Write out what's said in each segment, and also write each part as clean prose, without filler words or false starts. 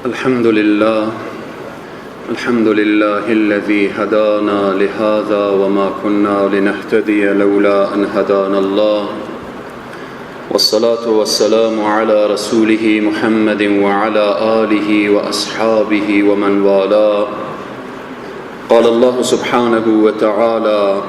الحمد لله الذي هدانا لهذا وما كنا لنهتدي لولا أن هدانا الله، والصلاة والسلام على رسوله محمد وعلى آله وأصحابه ومن والاه. قال الله سبحانه وتعالى: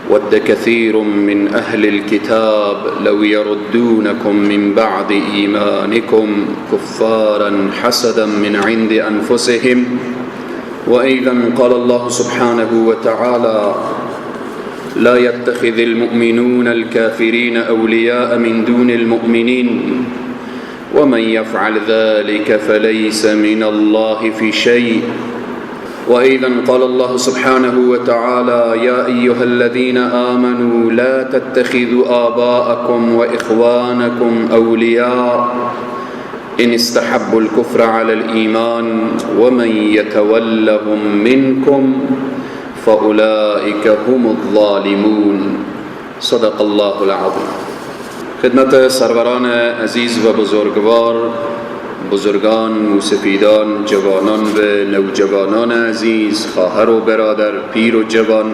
ود كثير من أهل الكتاب لو يردونكم من بعد إيمانكم كفارا حسدا من عند أنفسهم. وأيضا قال الله سبحانه وتعالى: لا يتخذ المؤمنون الكافرين أولياء من دون المؤمنين ومن يفعل ذلك فليس من الله في شيء. وأيضا قال الله سبحانه وتعالى: يا أيها الذين آمنوا لا تتخذوا آباءكم وإخوانكم أولياء إن استحبوا الكفر على الإيمان ومن يتولهم منكم فأولئك هم الظالمون. صدق الله العظيم. خدمت سروران عزیز و بزرگوار، بزرگان، موسفیدان، جوانان و نوجوانان عزیز، خواهر و برادر، پیر و جوان،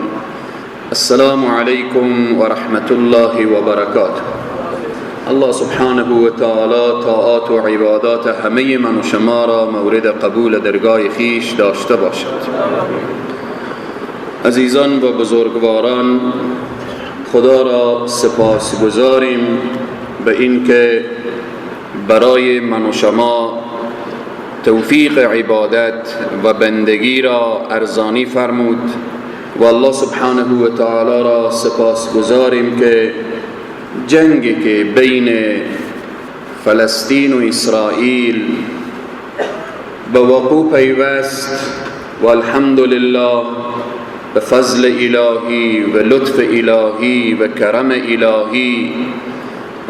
السلام علیکم و رحمت الله و برکاته. الله سبحانه و تعالی طاعات و عبادات همه من و شما را مورد قبول درگاه خیش داشته باشد. عزیزان و بزرگواران، خدا را سپاس گزاریم به این که برای من و شما توفیق عبادت و بندگی را ارزانی فرمود و الله سبحانه و تعالی را سپاس گزاریم که جنگی که بین فلسطین و اسرائیل به وقوع پیوست و الحمدلله به فضل الهی و لطف الهی و کرم الهی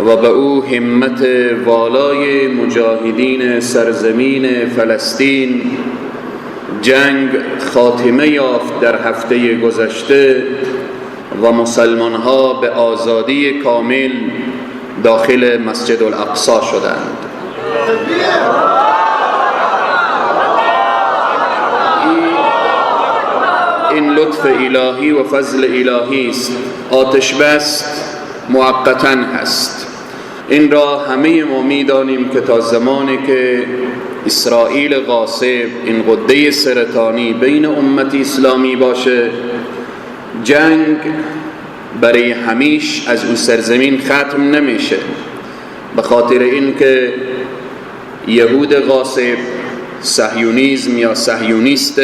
و به او همت والای مجاهدین سرزمین فلسطین جنگ خاتمه یافت در هفته گذشته و مسلمان ها به آزادی کامل داخل مسجد الاقصی شدند. این لطف الهی و فضل الهی است. آتش بس موقتا هست. این را همه ما می‌دانیم که تا زمانی که اسرائیل غاصب، این غده سرطانی بین امت اسلامی باشه، جنگ برای همیش از اون سرزمین ختم نمیشه. به خاطر اینکه یهود غاصب، صهیونیسم یا صهیونیست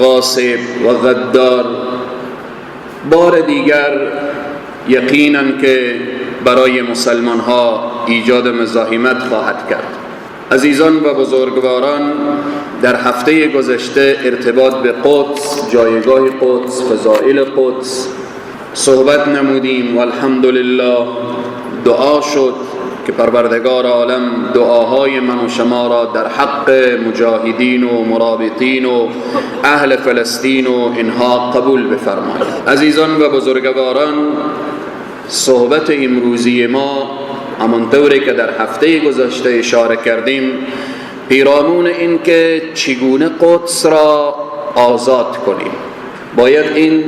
غاصب و غدار بار دیگر یقیناً که برای مسلمان ها ایجاد مزاحمت خواهد کرد. عزیزان و بزرگواران، در هفته گذشته ارتباط به قدس، جایگاه قدس، فضائل قدس صحبت نمودیم و الحمدلله دعا شد که پروردگار عالم دعاهای من و شما را در حق مجاهدین و مرابطین و اهل فلسطین و اینها قبول بفرماید. عزیزان و بزرگواران، صحبت امروزی ما همانطوری که در هفته گذشته اشاره کردیم پیرامون این که چگونه قدس را آزاد کنیم. باید این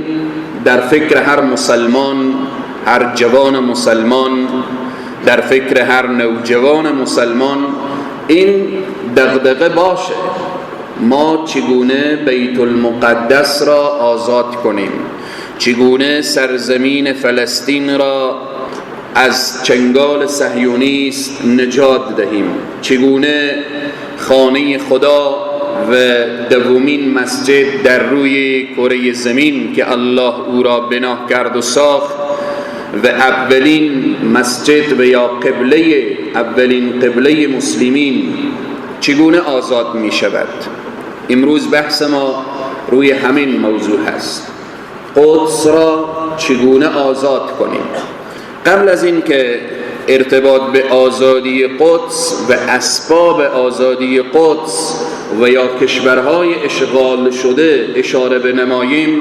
در فکر هر مسلمان، هر جوان مسلمان، در فکر هر نوجوان مسلمان این دغدغه باشه: ما چگونه بیت المقدس را آزاد کنیم، چگونه سرزمین فلسطین را از چنگال صهیونیست نجات دهیم، چگونه خانه خدا و دومین مسجد در روی کره زمین که الله او را بنا کرد و ساخت و اولین مسجد و یا قبله، اولین قبله مسلمین، چگونه آزاد می شود. امروز بحث ما روی همین موضوع هست: قدس را چگونه آزاد کنیم. قبل از این که ارتباط به آزادی قدس و اسباب آزادی قدس و یا کشورهای اشغال شده اشاره بنماییم،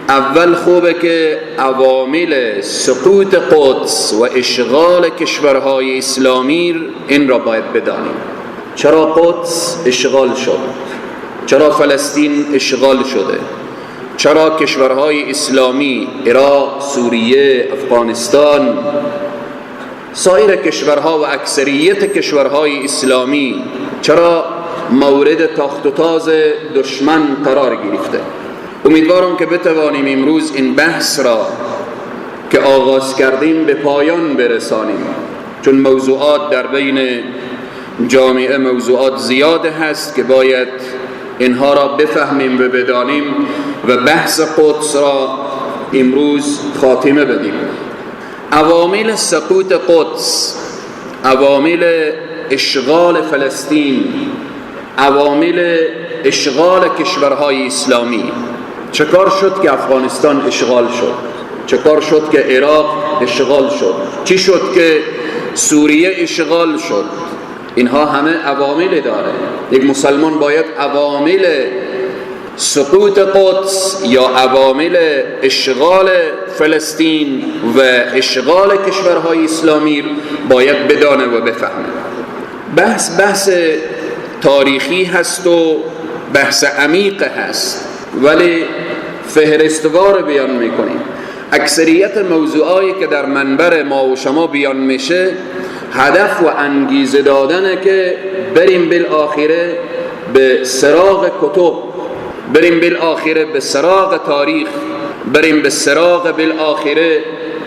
اول خوبه که عوامل سقوط قدس و اشغال کشورهای اسلامی این را باید بدانیم. چرا قدس اشغال شد؟ چرا فلسطین اشغال شده؟ چرا کشورهای اسلامی، عراق، سوریه، افغانستان، سایر کشورها و اکثریت کشورهای اسلامی چرا مورد تاخت و تاز دشمن قرار گرفته؟ امیدوارم که بتوانیم امروز این بحث را که آغاز کردیم به پایان برسانیم، چون موضوعات در بین جامعه موضوعات زیاد هست که باید اینها را بفهمیم و بدانیم و بحث قدس را امروز خاتمه بدیم. عوامل سقوط قدس، عوامل اشغال فلسطین، عوامل اشغال کشورهای اسلامی. چه کار شد که افغانستان اشغال شد؟ چه کار شد که عراق اشغال شد؟ چی شد که سوریه اشغال شد؟ اینها همه عوامل داره. یک مسلمان باید عوامل سقوط قدس یا عوامل اشغال فلسطین و اشغال کشورهای اسلامی باید بدانه و بفهمه. بحث تاریخی هست و بحث عمیق هست، ولی فهرستوار بیان میکنیم. اکثریت موضوعایی که در منبر ما و شما بیان میشه هدف و انگیزه دادنه که بریم بالاخره به سراغ کتب، بریم بالاخره به سراغ تاریخ، بریم به سراغ بالاخره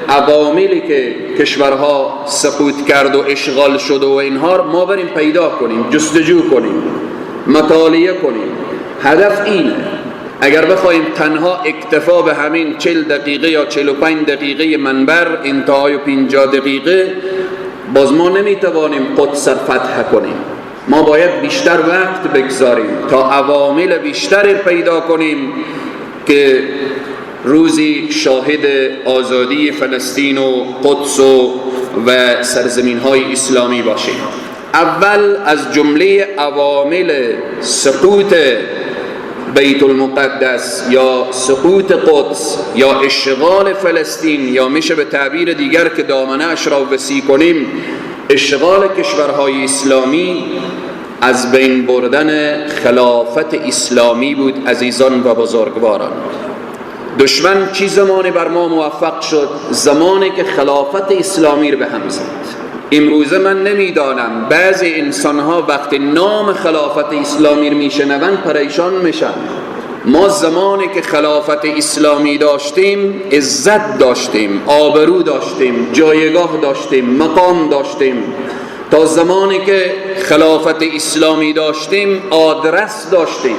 عواملی که کشورها سقوط کرد و اشغال شد و اینها ما بریم پیدا کنیم، جستجو کنیم، مطالعه کنیم. هدف اینه. اگر بخوایم تنها اکتفا به همین 40 دقیقه یا 45 دقیقه منبر، انتهای 50 دقیقه، باز ما نمیتوانیم قدس فتح کنیم. ما باید بیشتر وقت بگذاریم تا عوامل بیشتر پیدا کنیم که روزی شاهد آزادی فلسطین و قدس و سرزمین های اسلامی باشیم. اول از جمله عوامل سقوط بیت المقدس یا سقوط قدس یا اشغال فلسطین، یا میشه به تعبیر دیگر که دامنه اش را وسیع کنیم، اشغال کشورهای اسلامی، از بین بردن خلافت اسلامی بود. عزیزان و بزرگواران، دشمن چی زمانی بر ما موفق شد؟ زمانی که خلافت اسلامی رو به هم زد. امروزه من نمیدانم بعضی انسانها وقتی نام خلافت اسلامی رو میشنوند پریشان میشن. ما زمانی که خلافت اسلامی داشتیم عزت داشتیم، آبرو داشتیم، جایگاه داشتیم، مقام داشتیم. تا زمانی که خلافت اسلامی داشتیم آدرس داشتیم.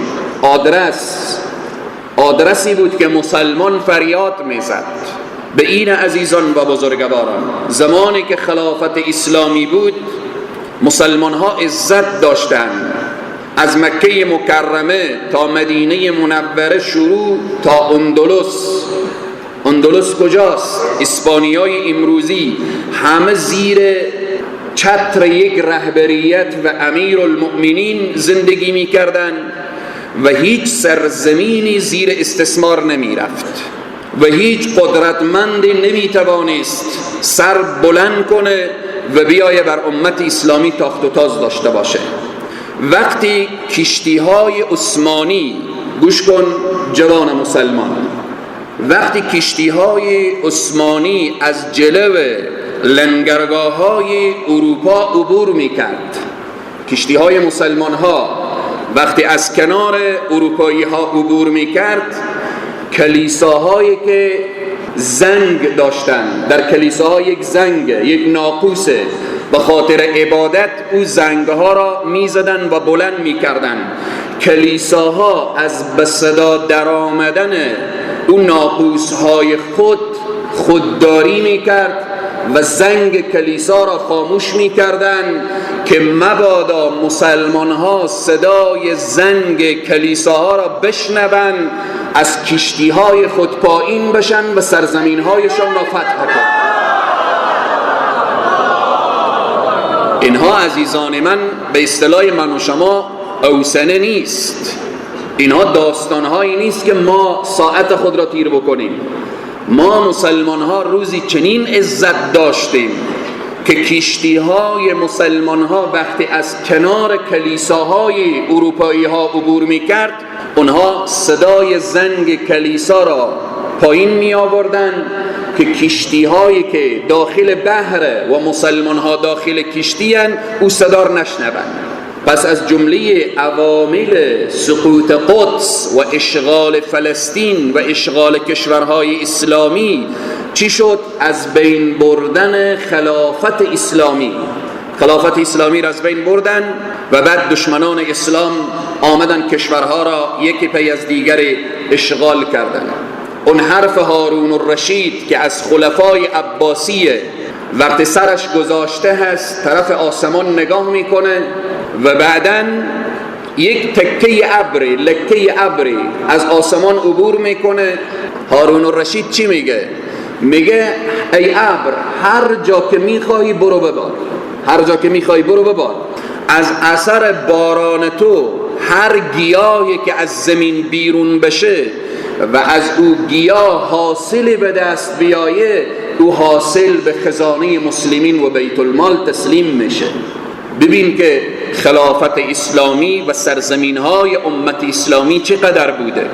آدرسی بود که مسلمان فریاد میزد. به این عزیزان و بزرگواران، زمانی که خلافت اسلامی بود مسلمان ها عزت داشتند. از مکه مکرمه تا مدینه منوره شروع تا اندلس کجاست؟ اسپانیای امروزی، همه زیر چتر یک رهبریت و امیر المؤمنین زندگی می کردن و هیچ سرزمینی زیر استثمار نمی رفت و هیچ قدرتمندی نمی توانست سر بلند کنه و بیایه بر امت اسلامی تاخت و تاز داشته باشه. وقتی کشتی‌های عثمانی، گوش کن جوان مسلمان، وقتی کشتی‌های عثمانی از جلو لنگرگاه‌های اروپا عبور می‌کرد، کشتی‌های مسلمان‌ها وقتی از کنار اروپایی‌ها عبور می‌کرد، کلیساهایی که زنگ داشتن، در کلیساها یک زنگ، یک ناقوسه، به خاطر عبادت او زنگها را میزدن و بلند میکردن. کلیساها از به صدا در آمدن اون ناقوسهای خودداری میکرد و زنگ کلیسا را خاموش میکردن که مبادا مسلمانها صدای زنگ کلیساها را بشنوند، از کشتیهای خود پایین بشن و سرزمینهایشان را فتح کنند. اینها عزیزان من به اصطلاح من و شما اوسنه نیست. اینها داستانهایی نیست که ما ساعت خود را تیر بکنیم. ما مسلمان ها روزی چنین عزت داشتیم که کشتی‌های مسلمان‌ها وقتی از کنار کلیساهای اروپایی‌ها عبور می‌کرد، اونها صدای زنگ کلیسا را پایین می آوردن که کشتی‌هایی که داخل بحر و مسلمان‌ها داخل کشتی‌اند او صدا را نشنوند. پس از جمله عوامل سقوط قدس و اشغال فلسطین و اشغال کشورهای اسلامی چی شد؟ از بین بردن خلافت اسلامی. خلافت اسلامی را از بین بردن و بعد دشمنان اسلام آمدن کشورها را یکی پی از دیگر اشغال کردند. اون حرف هارون الرشید که از خلفای عباسیه وقتی سرش گذاشته هست طرف آسمان نگاه میکنه و بعداً یک تکه ابری، لکه ابری از آسمان عبور میکنه. هارون الرشید چی میگه؟ میگه ای ابر هر جا که میخوای برو ببار، هر جا که میخوای برو ببار. از اثر باران تو هر گیاهی که از زمین بیرون بشه و از او گیاه حاصل به دست بیایه، او حاصل به خزانه مسلمین و بیت المال تسلیم میشه. ببین که خلافت اسلامی و سرزمین‌های امت اسلامی چقدر بوده.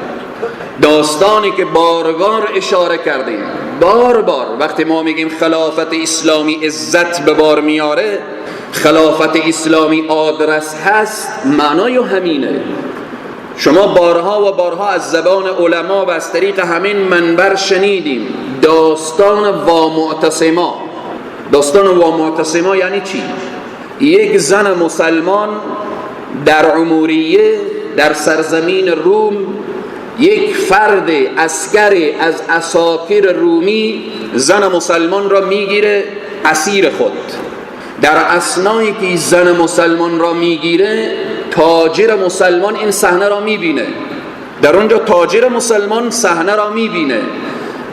داستانی که بار اشاره کردیم، بار وقتی ما میگیم خلافت اسلامی عزت به بار میاره، خلافت اسلامی آدرس هست، معنای همینه. شما بارها از زبان علما و از طریق همین منبر شنیدیم داستان وامعتصما. داستان وامعتصما یعنی چی؟ یک زن مسلمان در عموریه در سرزمین روم، یک فرد عسکری از عساکر رومی زن مسلمان را میگیره اسیر خود. در اثنایی که زن مسلمان را میگیره، تاجر مسلمان این صحنه را میبینه. در اونجا تاجر مسلمان صحنه را میبینه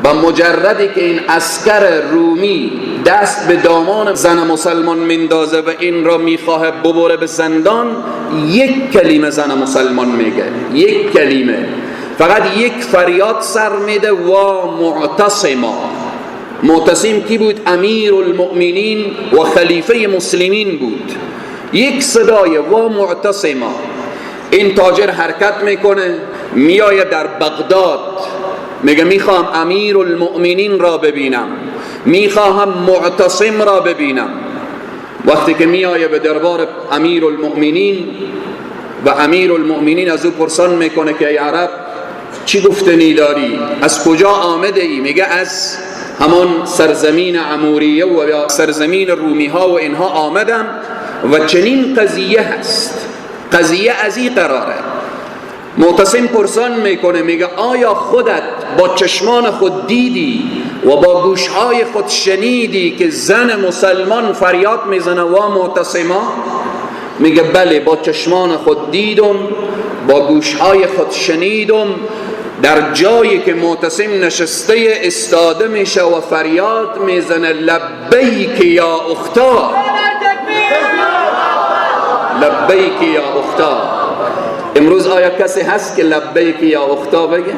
و مجردی که این عسکر رومی دست به دامان زن مسلمان مندازه و این را میخواه ببره به زندان، یک کلمه زن مسلمان میگه، یک کلمه، فقط یک فریاد سر میده و معتصما. معتصم کی بود؟ امیر المؤمنین و خلیفه مسلمین بود. یک صدای و معتصما. این تاجر حرکت میکنه، میآید در بغداد، میگه میخوام امیر المؤمنین را ببینم، میخواهم معتصم را ببینم. وقتی که میآید به دربار امیر المؤمنین و امیر المؤمنین از او پرسان میکنه که ای عرب چی گفتنی داری؟ از کجا آمده ای؟ میگه از همان سرزمین عموریه و یا سرزمین رومی ها و اینها آمدم و چنین قضیه هست، قضیه از این قراره. معتصم پرسان میکنه، میگه آیا خودت با چشمان خود دیدی و با گوشهای خود شنیدی که زن مسلمان فریاد میزنه و معتصما؟ میگه بله، با چشمان خود دیدم، با گوشهای خود شنیدم. در جایی که معتصم نشسته استاده میشه و فریاد میزنه لبیک یا اختا، لبیک یا اختا. امروز آیا کسی هست که لبیک یا اختا بگه؟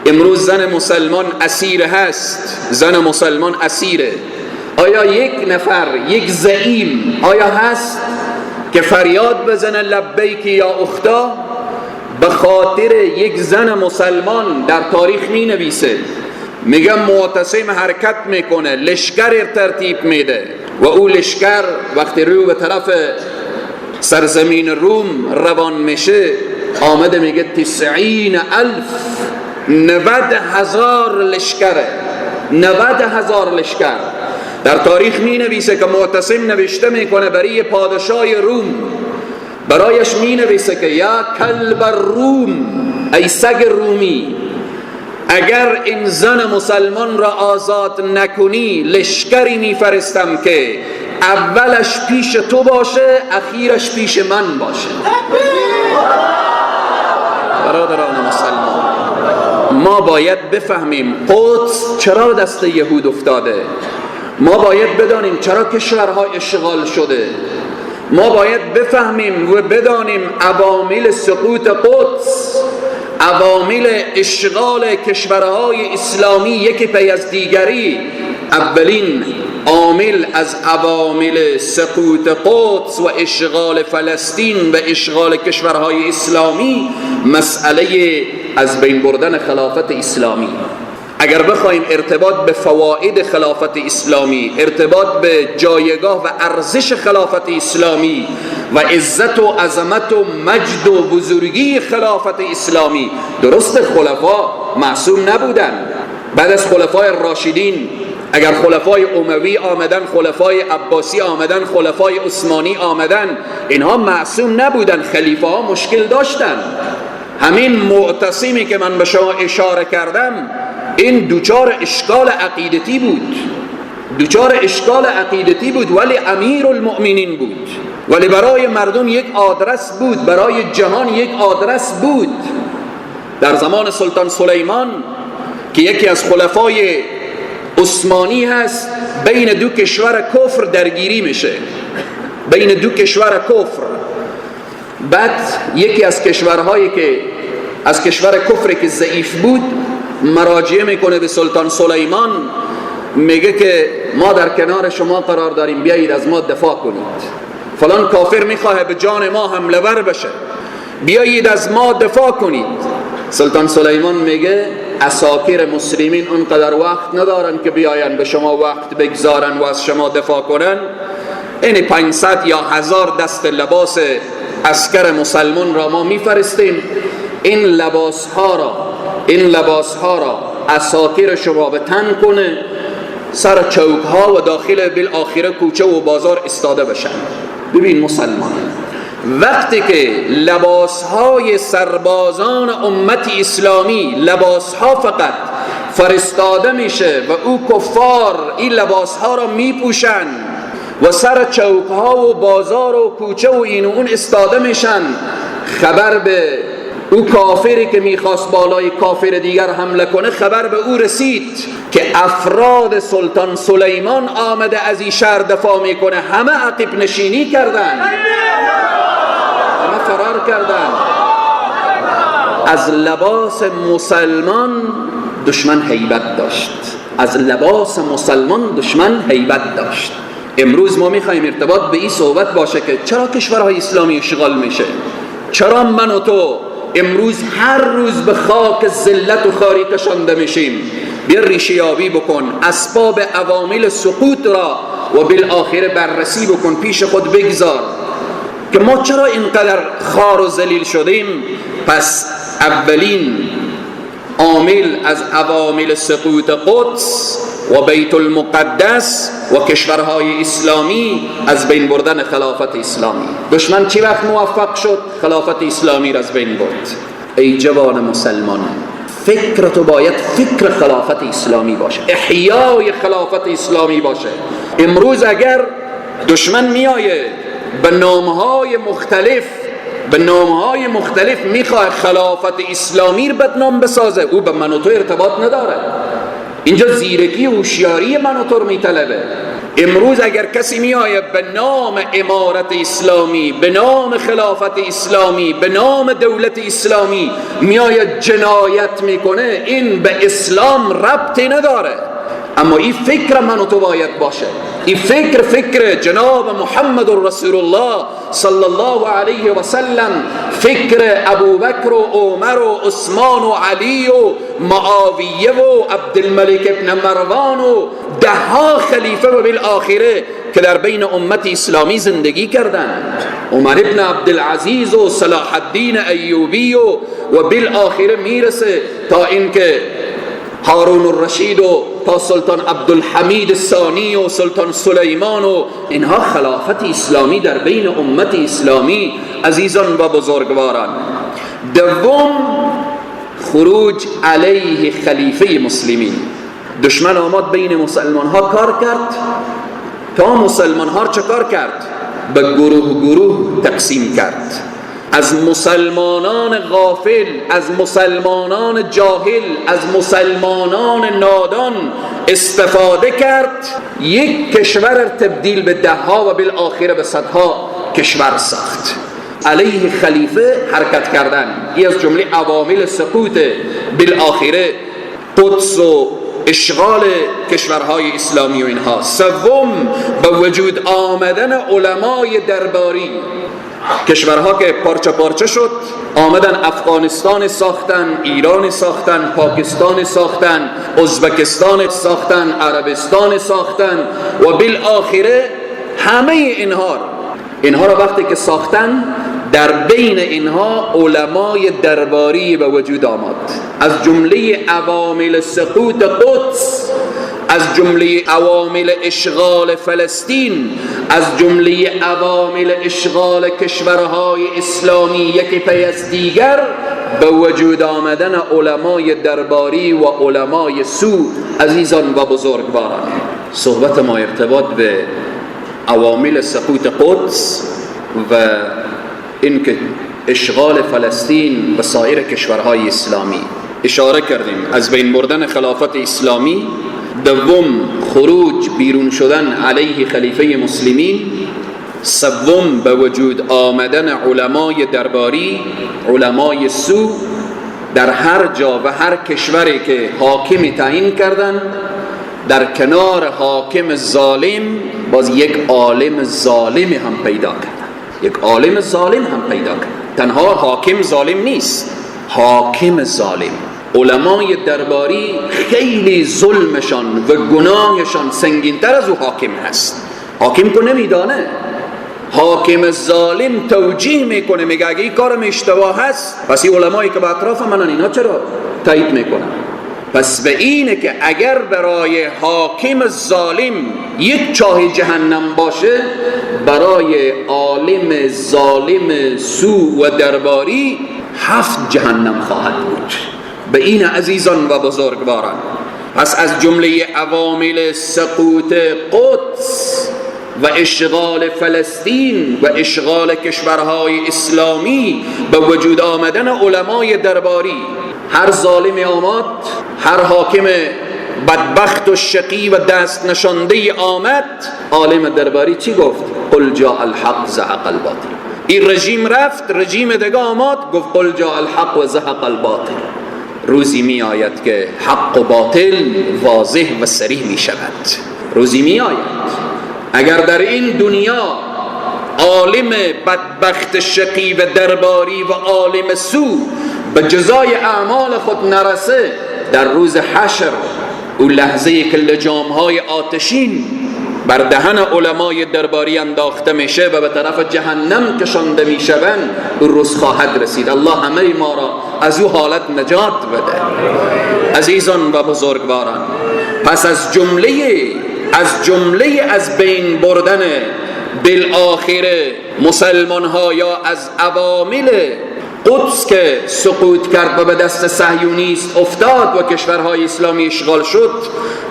امروز زن مسلمان اسیر هست، زن مسلمان اسیره. آیا یک نفر، یک زعیم آیا هست که فریاد بزنه لبیک یا اختا؟ به خاطر یک زن مسلمان در تاریخ می نویسه، میگه معتصم حرکت میکنه، لشکر ترتیب میده و او لشکر وقتی رو به طرف سرزمین روم روان میشه، آمده میگه 90,000 90,000 لشکره، 90,000 لشکر. در تاریخ می نویسه که معتصم نوشته میکنه برای پادشاه روم، برایش می نویسه که یا کلب الروم، ای سگ رومی، اگر این زن مسلمان را آزاد نکنی لشکری میفرستم که اولش پیش تو باشه اخیرش پیش من باشه. برادران مسلمان، ما باید بفهمیم قدس چرا دست یهود افتاده. ما باید بدانیم چرا کشورها اشغال شده. ما باید بفهمیم و بدانیم عوامل سقوط قدس، عوامل اشغال کشورهای اسلامی یکی پی از دیگری. اولین عامل از عوامل سقوط قدس و اشغال فلسطین و اشغال کشورهای اسلامی مسئله از بین بردن خلافت اسلامی. اگر بخوایم ارتباط به فواید خلافت اسلامی، ارتباط به جایگاه و ارزش خلافت اسلامی و عزت و عظمت و مجد و بزرگی خلافت اسلامی، درست خلفا معصوم نبودن. بعد از خلفای راشدین اگر خلفای اموی آمدن، خلفای عباسی آمدن، خلفای عثمانی آمدن، اینها معصوم نبودن، خلیفه ها مشکل داشتن. همین معتصمی که من به شما اشاره کردم این دوچار اشکال عقیدتی بود، ولی امیر المؤمنین بود، ولی برای مردم یک آدرس بود، برای جهان یک آدرس بود. در زمان سلطان سلیمان که یکی از خلفای عثمانی هست، بین دو کشور کفر درگیری میشه، بین دو کشور کفر. بعد یکی از کشورهایی که از کشور کفر که ضعیف بود مراجعه میکنه به سلطان سلیمان، میگه که ما در کنار شما قرار داریم، بیایید از ما دفاع کنید. فلان کافر میخواه به جان ما حمله ور بشه، بیایید از ما دفاع کنید. سلطان سلیمان میگه عساکر مسلمین اونقدر وقت ندارن که بیاین به شما وقت بگذارن و از شما دفاع کنن. این 500 یا 1000 دست لباس عسکر مسلمان را ما میفرستیم، این لباس ها را عساکر شما به تن کنه، سر چوک ها و داخل بالاخره کوچه و بازار استاده بشن. ببین مسلمان، وقتی که لباس های سربازان امت اسلامی، لباس ها فقط فرستاده میشه و او کفار این لباس ها را میپوشن و سر چوک ها و بازار و کوچه و این و اون استاده میشن، خبر به او کافری که میخواست بالای کافر دیگر حمله کنه، خبر به او رسید که افراد سلطان سلیمان آمده از این شهر دفاع میکنه. همه عقب نشینی کردن، همه فرار کردن. از لباس مسلمان دشمن هیبت داشت، از لباس مسلمان دشمن هیبت داشت. امروز ما میخوایم ارتباط به این صحبت باشه که چرا کشورهای اسلامی اشغال میشه، چرا من و تو امروز هر روز به خاک ذلت و خواری کشانده میشیم. بیا ریشه یابی بکن، اسباب عوامل سقوط را و بالاخره بررسی بکن، پیش خود بگذار که ما چرا اینقدر خوار و ذلیل شدیم. پس اولین عامل از عوامل سقوط قدس و بیت المقدس و کشورهای اسلامی از بین بردن خلافت اسلامی. دشمن چی وقت موفق شد خلافت اسلامی را از بین برد؟ ای جوان مسلمان، فکر تو باید فکر خلافت اسلامی باشه، احیای خلافت اسلامی باشه. امروز اگر دشمن میآید به نامهای مختلف میخواد خلافت اسلامی رو بدنام بسازه، او به من و تو ارتباط نداره. اینجا زیرکی و هوشیاری من و تو رو میطلبه. امروز اگر کسی میآید به نام امارت اسلامی، به نام خلافت اسلامی، به نام دولت اسلامی میآید جنایت میکنه، این به اسلام ربطی نداره. اما این فکر من و تو باید باشه، این فکر جناب محمد رسول الله صلی الله علیه و سلم، فکر ابوبکر و عمر و عثمان و علی و معاویه و عبدالملک ابن مروان و دهها خلیفه و بالاخره که در بین امت اسلامی زندگی کردند، عمر ابن عبدالعزیز و صلاح الدین ایوبی و بالاخره میرسه تا اینکه هارون الرشید و تا سلطان عبدالحمید ثانی و سلطان سلیمان و اینها خلافت اسلامی در بین امت اسلامی. عزیزان و بزرگواران، دوم خروج علیه خلیفه مسلمین. دشمن آمد بین مسلمان ها کار کرد تا مسلمان ها چه کار کرد؟ به گروه تقسیم کرد. از مسلمانان غافل، از مسلمانان جاهل، از مسلمانان نادان استفاده کرد، یک کشور تبدیل به دهها و بالاخره به صدها کشور ساخت. علیه خلیفه حرکت کردن این از جمله عوامل سقوط بالاخره قدس و اشغال کشورهای اسلامی و اینها. سوم به وجود آمدن علمای درباری. کشورها که پارچه پارچه شد، آمدن افغانستان ساختن، ایران ساختن، پاکستان ساختن، ازبکستان ساختن، عربستان ساختن و بالآخره همه اینها را وقتی که ساختن، در بین اینها علمای درباری به وجود آمد. از جمله عوامل سقوط قدس، از جمله عوامل اشغال فلسطین، از جمله عوامل اشغال کشورهای اسلامی یکی پی از دیگر، به وجود آمدن علمای درباری و علمای سو. عزیزان و بزرگواران، صحبت ما ارتباط به عوامل سقوط قدس و اینکه اشغال فلسطین و سایر کشورهای اسلامی. اشاره کردیم از بین بردن خلافت اسلامی. دوم خروج بیرون شدن علیه خلیفه مسلمین. سوم به وجود آمدن علمای درباری، علمای سو در هر جا و هر کشوری که حاکمی تعیین کردن. در کنار حاکم ظالم باز یک عالم ظالم هم پیدا کردن، یک عالم ظالم هم پیدا کردن. تنها حاکم ظالم نیست، حاکم ظالم. علمای درباری خیلی ظلمشان و گناهشان سنگین‌تر از او حاکم هست. حاکم کو نمیدانه، حاکم ظالم توجیه میکنه، میگه اگه این کارم اشتباه هست، پس این علمایی که به اطراف منن اینا چرا تایید میکنن؟ پس به اینه که اگر برای حاکم ظالم یک چاه جهنم باشه، برای عالم ظالم سو و درباری 7 جهنم خواهد بود. به این عزیزان و بزرگواران، پس از جمله عوامل سقوط قدس و اشغال فلسطین و اشغال کشورهای اسلامی به وجود آمدن علمای درباری. هر ظالم آمد، هر حاکم بدبخت و شقی و دست نشانده آمد، عالم درباری چی گفت؟ قل جاء الحق زهق الباطل. این رژیم رفت، رژیم دیگه آمد، گفت قل جاء الحق و زهق الباطل. روزی می آید که حق و باطل واضح و صریح می شود. روزی می آید اگر در این دنیا عالم بدبخت شقی و درباری و عالم سو به جزای اعمال خود نرسه، در روز حشر او لحظه که لجامهای آتشین بر دهن علمای درباری انداخته میشه و به طرف جهنم کشانده میشوند، او روز خواهد رسید. الله همه ما را از او حالت نجات بده. عزیزان و بزرگواران، پس از جمله از بین بردن بالآخره مسلمان ها یا از عوامل قدس که سقوط کرد و به دست صهیونیست افتاد و کشورهای اسلامی اشغال شد،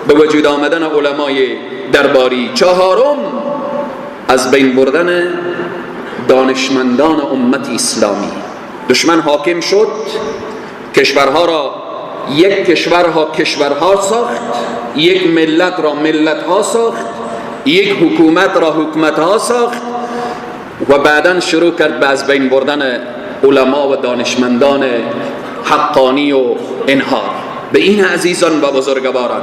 به وجود آمدن علمای درباری. چهارم از بین بردن دانشمندان امت اسلامی. دشمن حاکم شد، کشورها را یک کشورها ساخت، یک ملت را ملتها ساخت، یک حکومت را حکومتها ساخت و بعداً شروع کرد به از بین بردن علما و دانشمندان حقانی و انها. به این عزیزان و بزرگواران،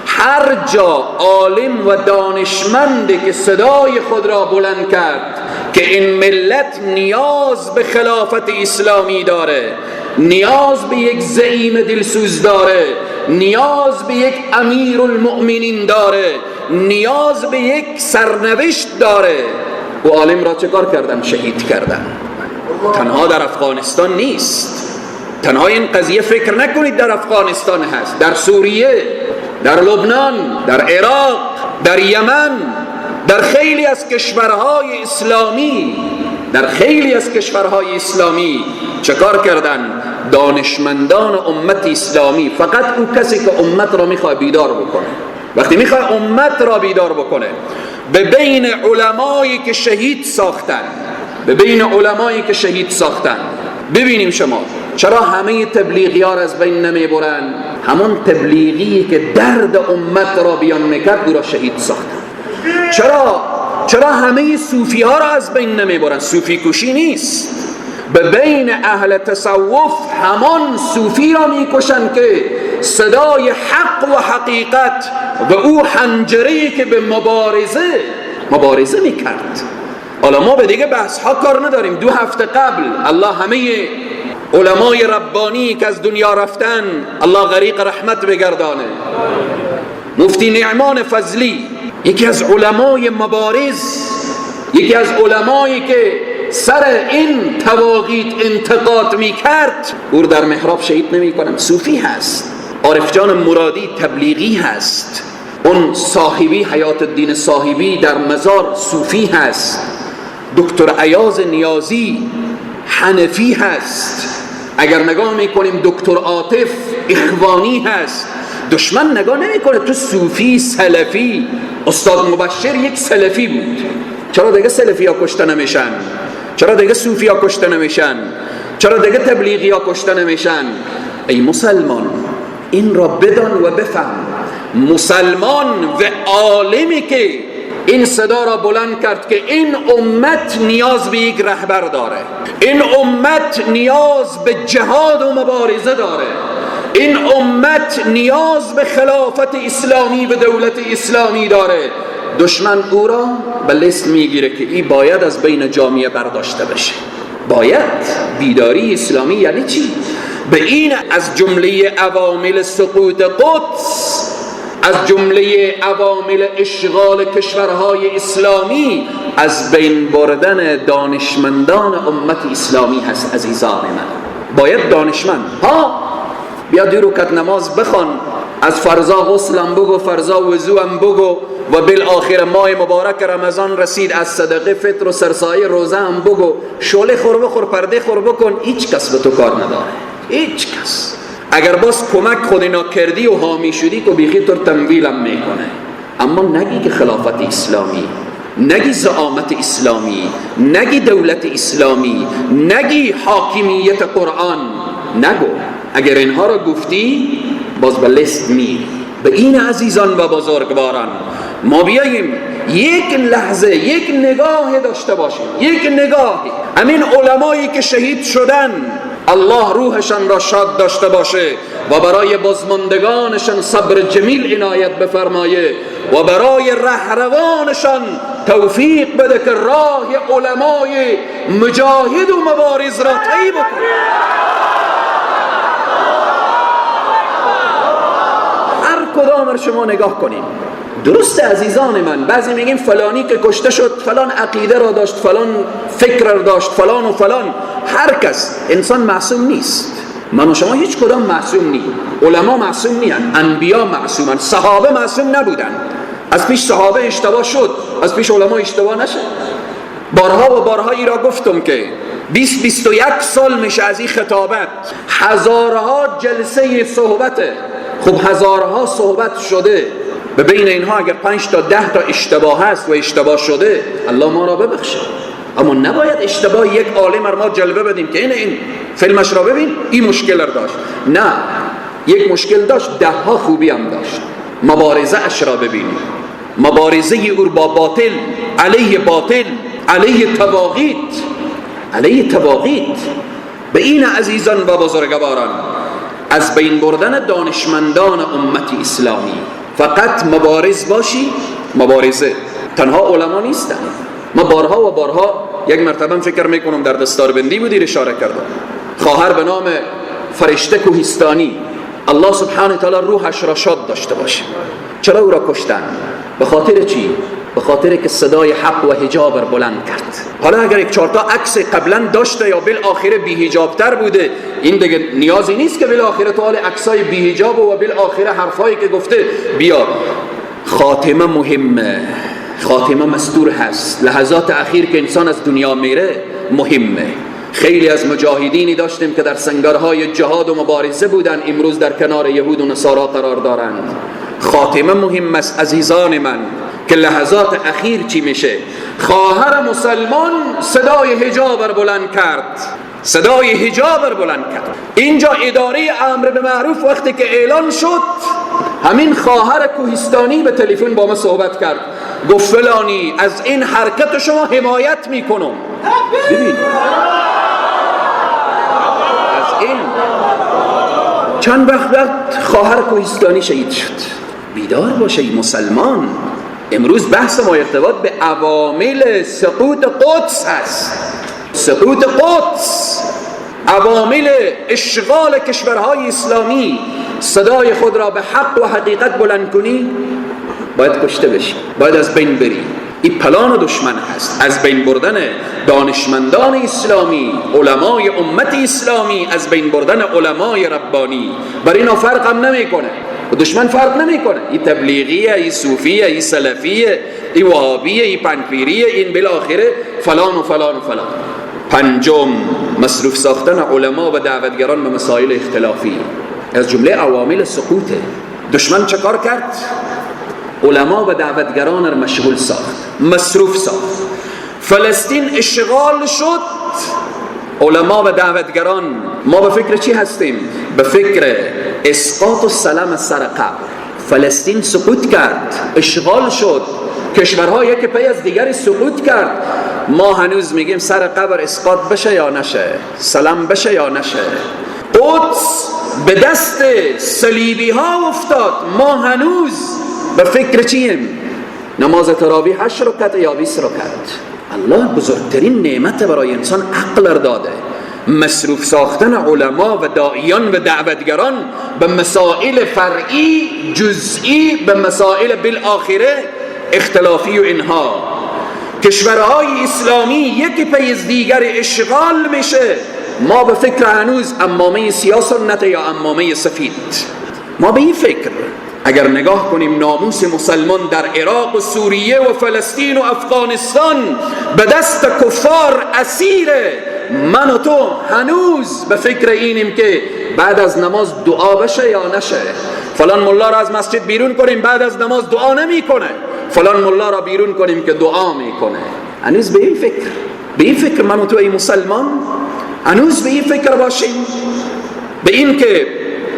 هر جا عالم و دانشمندی که صدای خود را بلند کرد که این ملت نیاز به خلافت اسلامی داره، نیاز به یک زعیم دلسوز داره، نیاز به یک امیر المؤمنین داره، نیاز به یک سرنوشت داره، و عالم را چه کار کردن؟ شهید کردن. تنها در افغانستان نیست، تنها این قضیه فکر نکنید در افغانستان هست، در سوریه، در لبنان، در عراق، در یمن، در خیلی از کشورهای اسلامی چه کار کردن؟ دانشمندان امت اسلامی، فقط اون کسی که امت را میخواد بیدار بکنه، وقتی میخواد امت را بیدار بکنه، به بین علمایی که شهید ساختن، ببینیم شما چرا همه تبلیغی ها را از بین نمیبرن؟ همون تبلیغی که درد امت را بیان میکرد او را شهید ساختن. چرا همه صوفی ها را از بین نمیبرن؟ صوفی کشی نیست، به بین اهل تصوف همان صوفی را میکشن که صدای حق و حقیقت و او حنجره‌ای که به مبارزه میکرد. حالا ما به دیگه بحث ها کار نداریم. 2 هفته قبل الله همه علمای ربانی که از دنیا رفتن الله غریق رحمت بگردانه. مفتی نعمان فضلی یکی از علمای مبارز، یکی از علمایی که سر این تواغیت انتقاد میکرد، او در محراب شهید نمی کنم. صوفی هست. عارف جان مرادی تبلیغی هست. اون صاحبی حیات الدین صاحبی در مزار صوفی هست. دکتر ایاز نیازی حنفی هست. اگر نگاه میکنیم دکتر عاطف اخوانی هست. دشمن نگاه نمیکنه تو صوفی سلفی. استاد مبشر یک سلفی بود. چرا دیگه سلفی ها کشته نمیشن؟ چرا دیگه صوفی ها کشته نمیشن؟ چرا دیگه تبلیغی ها کشته نمیشن؟ ای مسلمان این را بدان و بفهم. مسلمان و عالمی که این صدا را بلند کرد که این امت نیاز به یک رهبر داره، این امت نیاز به جهاد و مبارزه داره، این امت نیاز به خلافت اسلامی و دولت اسلامی داره. دشمن او را به لیست میگیره که این باید از بین جامعه برداشته بشه. باید بیداری اسلامی یعنی چی؟ به این از جمله عوامل سقوط قدس، از جمله عوامل اشغال کشورهای اسلامی، از بین بردن دانشمندان امت اسلامی هست. عزیزان من باید دانشمند بیا 2 رکعت نماز بخوان، از فرضا غسلم بگو، فرضا وضوام بگو، و بالاخره ماه مبارک رمضان رسید از صدقه فطر و سرسایه روزه هم بگو، شعله خور بخور، پرده خور بکن. هیچ کس به تو کار نداره، هیچ کس. اگر باز کمک خود اینا کردی و حامی شدی که بیخی تو تمویلم میکنه. اما نگی که خلافت اسلامی، نگی زعامت اسلامی، نگی دولت اسلامی، نگی حاکمیت قرآن، نگو. اگر اینها را گفتی باز به لیست میری. به این عزیزان و بزرگواران ما بیاییم یک لحظه یک نگاه داشته باشیم، یک نگاه. همین علمایی که شهید شدن الله روحشان را شاد داشته باشه و برای بازماندگانشان صبر جمیل عنایت بفرمایه و برای رهروانشان توفیق بده که راه علمای مجاهد و مبارز را طی بکنه. هر کدام را شما نگاه کنیم. درست عزیزان من، بعضی میگیم فلانی که کشته شد فلان عقیده را داشت، فلان فکر را داشت، فلان و فلان. هر کس، انسان معصوم نیست. من و شما هیچ کدام معصوم نیست. علما معصوم نیست، انبیا معصومن، صحابه معصوم نبودن. از پیش صحابه اشتباه شد، از پیش علما اشتباه نشد. بارها و بارها ای را گفتم که 20-21 سال میشه از این خطابت، هزارها جلسه صحبته. خب هزارها صحبت شده، به بین اینها اگر 5 تا 10 تا اشتباه هست و اشتباه شده، الله ما را ببخشه. اما نباید اشتباه یک عالم را ما جلوه بدیم که این فیلمش را ببین این مشکل را داشت. نه، یک مشکل داشت، 10 ها خوبی هم داشت. مبارزه اش را ببینید، مبارزه او با باطل، علیه باطل، علیه تواغیت. به این عزیزان و بزرگواران، از بین بردن دانشمندان امت اسلامی فقط مبارز باشی. مبارزه تنها علما نیستن. ما بارها و بارها، یک مرتبه فکر میکنم در دستاربندی بودی اشاره کردم، خواهر به نام فرشته کوهستانی، الله سبحانه تعالی روحش را شاد داشته باشه. چرا او را کشتن؟ به خاطر چی؟ به خاطر که صدای حق و حجاب را بلند کرد. حالا اگر 1-4 تا عکس قبلا داشته یا بالاخره بی حجاب تر بوده، این دیگه نیازی نیست که بالاخره تو حال عکسای بی حجاب و بالاخره حرفایی که گفته بیا. خاتمه مهمه، خاتمه مستور هست. لحظات اخیر که انسان از دنیا میره مهمه. خیلی از مجاهدینی داشتیم که در سنگرهای جهاد و مبارزه بودن، امروز در کنار یهود و نصارا قرار دارند. خاتمه مهم است عزیزان من، که لحظات اخیر چی میشه. خواهر مسلمان صدای حجاب را بلند کرد، صدای حجاب را بلند کرد. اینجا اداره امر به معروف وقتی که اعلان شد، همین خواهر کوهستانی به تلفن با ما صحبت کرد، گفت فلانی از این حرکت شما حمایت میکنم. ببین از این چند وقت خواهر کوهستانی شهید شد. بیدار باشه ای مسلمان. امروز بحث ما ارتباط به عوامل سقوط قدس هست. سقوط قدس، عوامل اشغال کشورهای اسلامی. صدای خود را به حق و حقیقت بلند کنی باید کشته بشی، باید از بین بری. این پلان دشمن هست، از بین بردن دانشمندان اسلامی، علمای امت اسلامی، از بین بردن علمای ربانی. برای اینا فرق هم نمیکنه، دشمن فرق نمیکنه. این تبلیغیه، این صوفیه، این سلفیه، این وهابیه، این پنپیریه، این بالاخره فلان و فلان و فلان. پنجم، مصروف ساختن علما و دعوتگران به مسائل اختلافی از جمله عوامل سقوطه. دشمن چه کار کرد؟ علما و دعوتگران را مشغول ساخت، مصروف ساخت. فلسطین اشغال شد، علما و دعوتگران ما به فکر چی هستیم؟ به فکر اسقاط السلام از سر قبر. فلسطین سقوط کرد، اشغال شد، کشورها یک پی از دیگری سقوط کرد. ما هنوز میگیم سر قبر اسقاط بشه یا نشه، سلام بشه یا نشه. قدس به دست صلیبی ها افتاد، ما هنوز به فکر چیم؟ نماز تراویح 8 رکعت یا 20 رکعت. الله بزرگترین نعمت برای انسان عقل را داده. مصروف ساختن علما و داعیان و دعوتگران به مسائل فرعی جزئی، به مسائل بالاخره اختلافی و اینها. کشورهای اسلامی یکی پی از دیگر اشغال میشه، ما به فکر هنوز امامه سیاه سنت یا امامه سفید. ما به این فکر اگر نگاه کنیم ناموس مسلمان در عراق و سوریه و فلسطین و افغانستان به دست کفار اسیره، من و تو هنوز به فکر اینیم که بعد از نماز دعا بشه یا نشه. فلان ملا را از مسجد بیرون کنیم، بعد از نماز دعا نمی کنه. فلان ملا را بیرون کنیم که دعا میکنه. هنوز به این فکر، به این فکر من و تو ای مسلمان هنوز به این فکر باشیم، به این که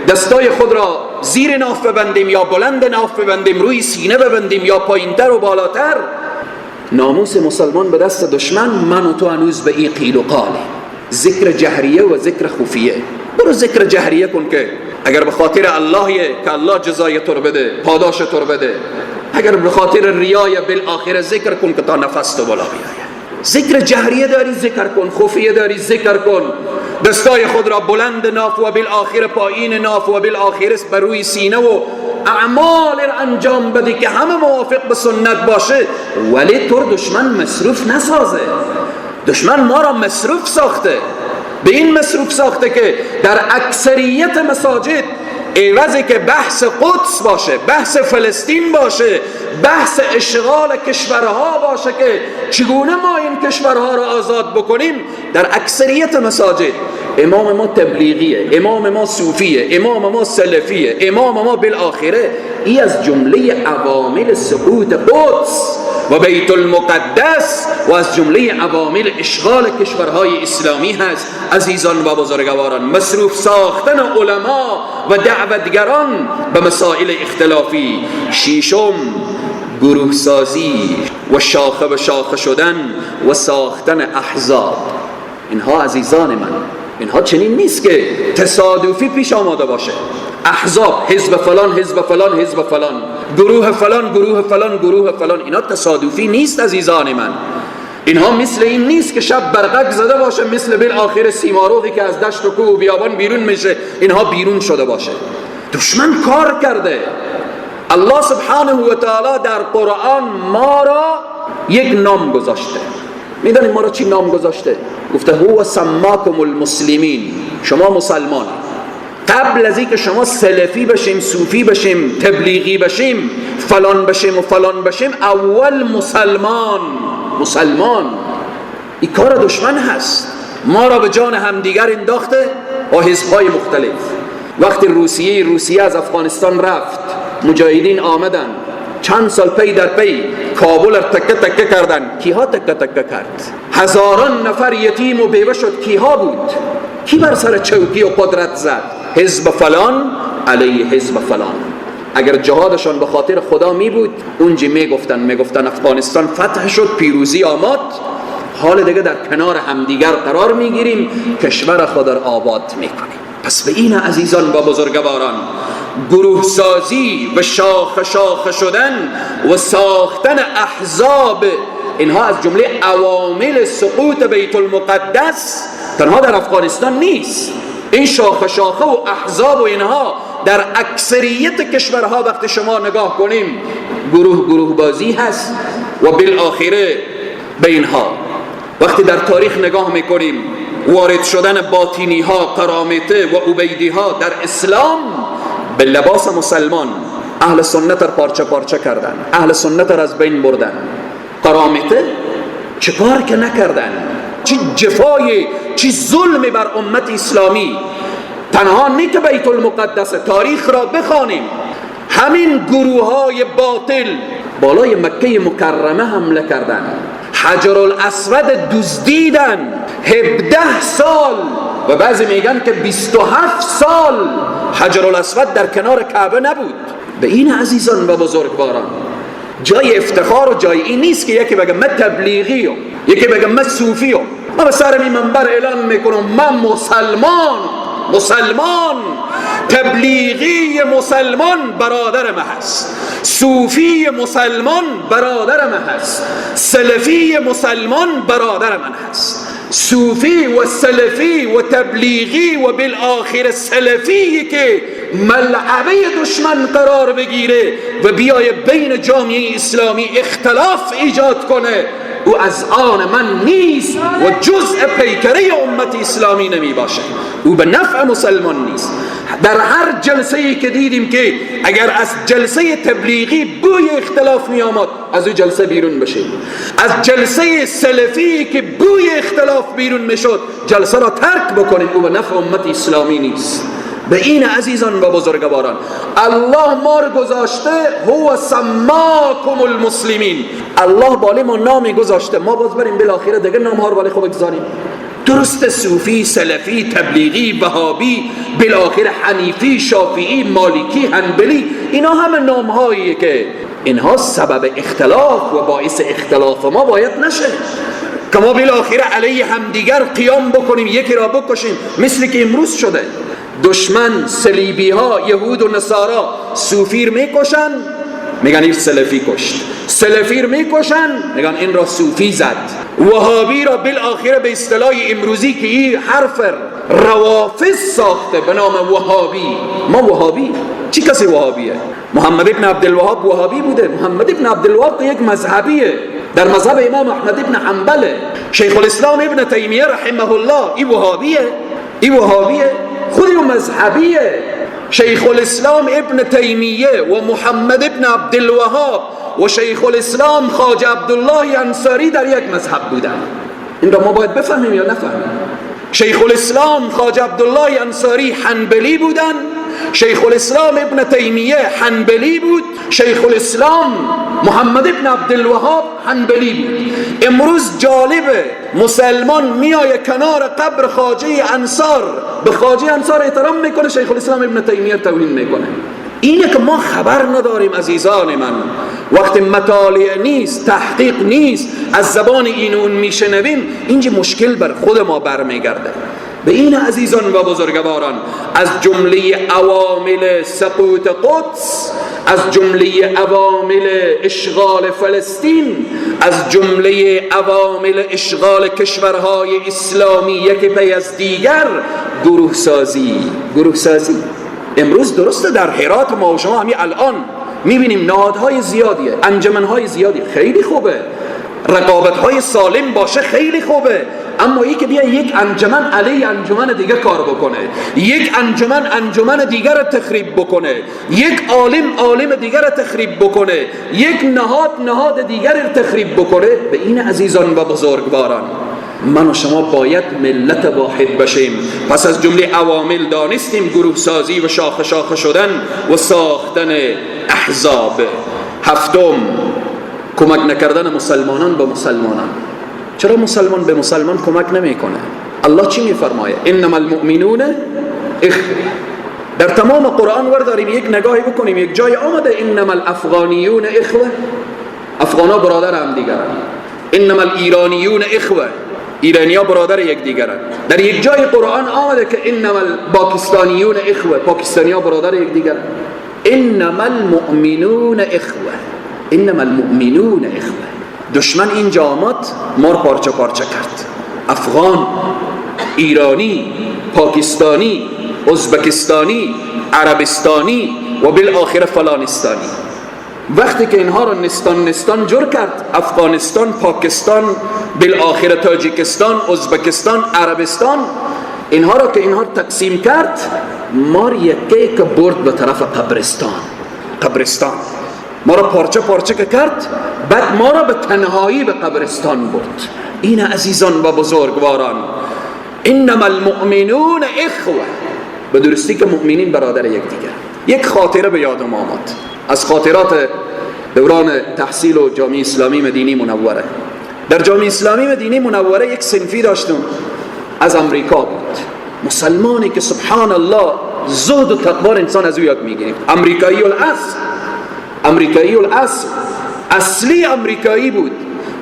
دستای خود را زیر ناف ببندیم یا بلند ناف ببندیم، روی سینه ببندیم یا پایینتر و بالاتر. ناموس مسلمان به دست دشمن، من و تو هنوز به این قیل و قالی. ذکر جهریه و ذکر خفیه. برو ذکر جهریه کن که اگر به خاطر اللهیه که الله جزای تو رو بده، پاداش تو رو بده. اگر به خاطر ریای بالاخره ذکر کن که تا نفس تو بالا بیاید. ذکر جهریه داری ذکر کن، خفیه داری ذکر کن. دستای خود را بلند ناف و بالاخره پایین ناف و بالاخره بر روی سینه و اعمال انجام بده که همه موافق به سنت باشه. ولی تو دشمن مصروف نسازه. دشمن ما را مصروف ساخته، به این مصروف ساخته که در اکثریت مساجد عوضی که بحث قدس باشه، بحث فلسطین باشه، بحث اشغال کشورها باشه که چگونه ما این کشورها را آزاد بکنیم، در اکثریت مساجد امام ما تبلیغیه، امام ما صوفیه، امام ما سلفیه، امام ما بالاخره. ای از جمله عوامل سقوط قدس و بیت المقدس و از جمله عوامل اشغال کشورهای اسلامی هست. عزیزان و بزرگواران، مصروف ساختن علما و دعوتگران به مسائل اختلافی. ششم، گروه سازی و شاخه به شاخه شدن و ساختن احزاب. اینها عزیزان من، اینها چنین نیست که تصادفی پیش آماده باشه. احزاب، حزب فلان، حزب فلان، حزب فلان، گروه فلان، گروه فلان، گروه فلان، اینا تصادفی نیست عزیزان من. اینها مثل این نیست که شب برقک زده باشه، مثل بالاخره سیماروغی که از دشت و کوه و بیابان بیرون میشه اینها بیرون شده باشه. دشمن کار کرده. الله سبحانه و تعالی در قرآن ما را یک نام گذاشته. میدونید ما را چی نام گذاشته؟ گفته هو سماکم المسلمین، شما مسلمان. قبل از اینکه شما سلفی بشیم، صوفی بشیم، تبلیغی بشیم، فلان بشیم و فلان بشیم، اول مسلمان. این کار دشمن هست. ما را به جان همدیگر انداخته و حزب‌های مختلف. وقتی روسیه از افغانستان رفت، مجاهدین آمدن، چند سال پی در پی کابل را تکه تکه کردن. کیها تکه تکه کرد؟ هزاران نفر یتیم و بیوه شد. کیها بود؟ کی بر سر چوکی و قدرت زد؟ حزب فلان علیه حزب فلان. اگر جهادشان به خاطر خدا می بود، اونجا میگفتن افغانستان فتح شد، پیروزی آمد، حال دیگه در کنار همدیگر قرار میگیریم، کشور خود را آباد میکنیم. پس به این عزیزان و بزرگواران، گروه سازی و شاخه شاخه شدن و ساختن احزاب، اینها از جمله عوامل سقوط بیت المقدس تنها در افغانستان نیست. این شاخه شاخه و احزاب و اینها در اکثریت کشورها وقتی شما نگاه کنیم گروه بازی هست. و بالاخره به اینها وقتی در تاریخ نگاه میکنیم وارد شدن باطینی ها، قرامطه و عبیدی ها در اسلام به لباس مسلمان، اهل سنت را پارچه پارچه کردن، اهل سنت را از بین بردن. قرامطه چه کار که نکردن، چه جفای، چه ظلمی بر امت اسلامی. تنها نه که بیت المقدس، تاریخ را بخوانیم، همین گروه های باطل بالای مکه مکرمه حمله کردن، حجر الاسود دزدیدن 17 سال و بعضی میگن که 27 سال حجر الاسود در کنار کعبه نبود. به این عزیزان و بزرگواران جای افتخار و جای این نیست که یکی بگه من تبلیغی ام، یکی بگه من صوفی ام. من به سر این منبر اعلان میکنم من مسلمان تبلیغی مسلمان برادر من هست، صوفی مسلمان برادر من هست، سلفی مسلمان برادر من هست. صوفی و سلفی و تبلیغی و بالاخره سلفی که ملعبه دشمن قرار بگیره و بیای بین جامعه اسلامی اختلاف ایجاد کنه، او از آن من نیست و جزء پیکره امت اسلامی نمی باشه، او به نفع مسلمان نیست. در هر جلسه‌ای که دیدیم که اگر از جلسه تبلیغی بوی اختلاف می آمد از او جلسه بیرون بشیم، از جلسه سلفی که بوی اختلاف بیرون می شد جلسه را ترک بکنیم، او به نفع امت اسلامی نیست. به این عزیزان و بزرگواران الله ما رو گذاشته هو سماکم المسلمین، الله بالای ما نامی گذاشته، ما باز بریم بالاخره دیگه نام ها رو بالای خود بگذاریم. درست صوفی، سلفی، تبلیغی، وهابی، بالاخره حنیفی، شافعی، مالکی، حنبلی، اینا همه نام هایی که اینها سبب اختلاف و باعث اختلاف ما باید نشه که ما بالاخره علیه همدیگر قیام بکنیم، یکی را بکشیم، مثل که امروز شده. دشمن صلیبی ها، یهود و نصارا صوفی رو میکشن میگن این سلفی کشت، سلفی رو میکشن میگن این را صوفی زد. وهابی را بالاخره به اصطلاح امروزی که این حرف روافض ساخته به نام وهابی. ما وهابی چی کسی وهابیه؟ محمد ابن عبدالوهاب وهابی بوده. محمد ابن عبدالوهاب یک مذهبیه، در مذهب امام احمد ابن حنبله. شیخ الاسلام ابن تیمیه رحمه الله این وهابیه، خودی و مذهبیه. شیخ الاسلام ابن تیمیه و محمد ابن عبدالوهاب و شیخ الاسلام خواجه عبدالله انصاری در یک مذهب بودن. این را ما باید بفهمیم یا نفهمیم؟ شیخ الاسلام خواجه عبدالله انصاری حنبلی بودن، شیخ الاسلام ابن تیمیه حنبلی بود، شیخ الاسلام محمد ابن عبدالوهاب حنبلی بود. امروز جالبه مسلمان میای کنار قبر خواجه انصار، به خواجه انصار احترام میکنه، شیخ الاسلام ابن تیمیه توهین میکنه. اینه که ما خبر نداریم عزیزان من. وقتی مطالعه نیست، تحقیق نیست، از زبان این و اون میشنویم، اینجا مشکل بر خود ما برمیگرده. به این عزیزان و بزرگواران از جمله عوامل سقوط قدس، از جمله عوامل اشغال فلسطین، از جمله عوامل اشغال کشورهای اسلامی یکی پی از دیگر گروه سازی. امروز درسته در هرات ما و شما همین الان میبینیم نهادهای زیادیه، انجمنهای زیادی، خیلی خوبه، رقابتهای سالم باشه، خیلی خوبه. اما این که بیا یک انجمن علیه انجمن دیگه کار بکنه، یک انجمن دیگر رو تخریب بکنه، یک عالم دیگر رو تخریب بکنه، یک نهاد دیگر رو تخریب بکنه، به این عزیزان و بزرگواران من و شما باید ملت واحد بشیم. پس از جمله عوامل دانستیم گروه سازی و شاخه شاخه شدن و ساختن احزاب. هفتم، کمک نکردن مسلمانان به مسلمانان. چرا مسلمان به مسلمان کمک نمیکنه؟ الله چی میفرمایه؟ انما المؤمنون اخوه. در تمام قرآن ورداریم یک نگاهی بکنیم، یک جای آمده انما الافغانیون اخوه، افغانا برادر هم دیگرن. انما الایرانیون اخوه، ایرانی‌ها برادر یکدیگرند. در یک جای قرآن آمده که انما الپاکستانیون اخوه، پاکستانی‌ها برادر یکدیگرند. انما المؤمنون اخوه، انما المؤمنون اخوه. دشمن اینجا آمد ما رو پارچه پارچه کرد، افغان، ایرانی، پاکستانی، ازبکستانی، عربستانی و بالآخر فلانستانی. وقتی که اینها رو نستان جور کرد، افغانستان، پاکستان، بالآخر تاجیکستان، ازبکستان، عربستان، اینها رو که اینها تقسیم کرد، ما رو یکی که برد به طرف قبرستان ما رو پارچه پارچه که کرد، بعد ما رو به تنهایی به قبرستان برد. این عزیزان و بزرگواران، انما المؤمنون اخوه، به درستی که مؤمنین برادر یکدیگر. یک خاطره به یادم آمد از خاطرات دوران تحصیل و جامعه اسلامی مدینه منوره. در جامعه اسلامی مدینه منوره یک صنفی داشتم از امریکا بود، مسلمانی که سبحان الله زهد و تقوار انسان از او یاد میگیریم. امریکایی الاصل، اصلی امریکایی بود،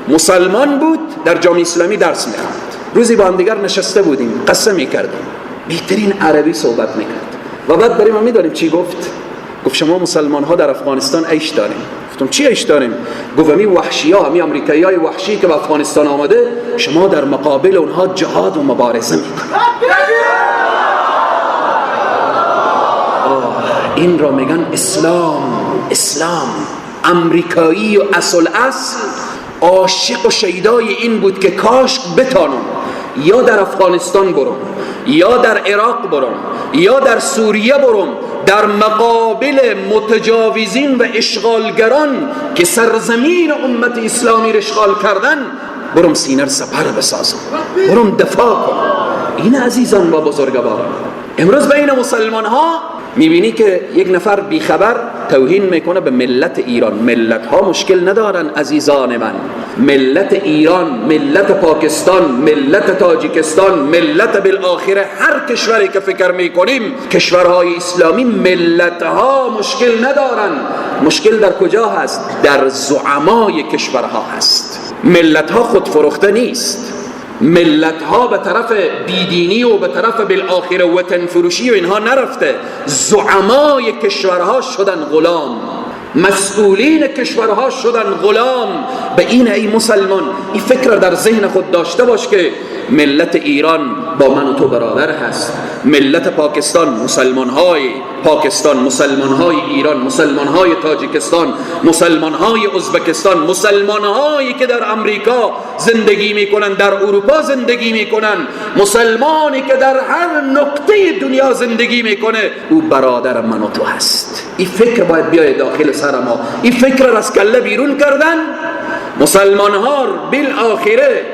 مسلمان بود، در جامعه اسلامی درس میخواند. روزی با هم دیگر نشسته بودیم، قصه میکردیم، بهترین عربی صحبت میکرد و بعد بریم هم میدانیم چی گفت شما مسلمان ها در افغانستان عیش داریم. گفتم چی عیش داریم؟ گفت همی وحشی ها، همی امریکایی های وحشی که به افغانستان آمده، شما در مقابل اونها جهاد و مبارزه میکنید. این را میگن اسلام. امریکایی و اصل عاشق و شیدای این بود که کاش بتانم یا در افغانستان برم، یا در عراق برم، یا در سوریه برم، در مقابل متجاوزین و اشغالگران که سرزمین امت اسلامی را اشغال کردن، برم سینه سپر بسازم، برم دفاع کنم. این عزیزان و بزرگواران، امروز بین مسلمان ها میبینی که یک نفر بیخبر توهین میکنه به ملت ایران. ملت ها مشکل ندارن عزیزان من، ملت ایران، ملت پاکستان، ملت تاجیکستان، ملت بالآخره هر کشوری که فکر میکنیم کشورهای اسلامی، ملت ها مشکل ندارن. مشکل در کجا هست؟ در زعمای کشورها هست. ملت ها خودفروخته نیست، ملت ها به طرف بیدینی و به طرف بالآخره وطن فروشی و اینها نرفته. زعمای کشورها شدن غلام، مسئولین کشورها شدن غلام. به این ای مسلمان این فکر در ذهن خود داشته باش که ملت ایران با من و تو برادر هست، ملت پاکستان، مسلمانهای پاکستان، مسلمانهای ایران، مسلمانهای تاجیکستان، مسلمانهای ازبکستان، مسلمانهایی که در امریکا زندگی میکنن، در اروپا زندگی میکنن، مسلمانی که در هر نقطه دنیا زندگی میکنه، او برادر من و تو هست. این فکر باید بیاید داخل سر ما. این فکر را از کله بیرون کردن، مسلمانها بالآخره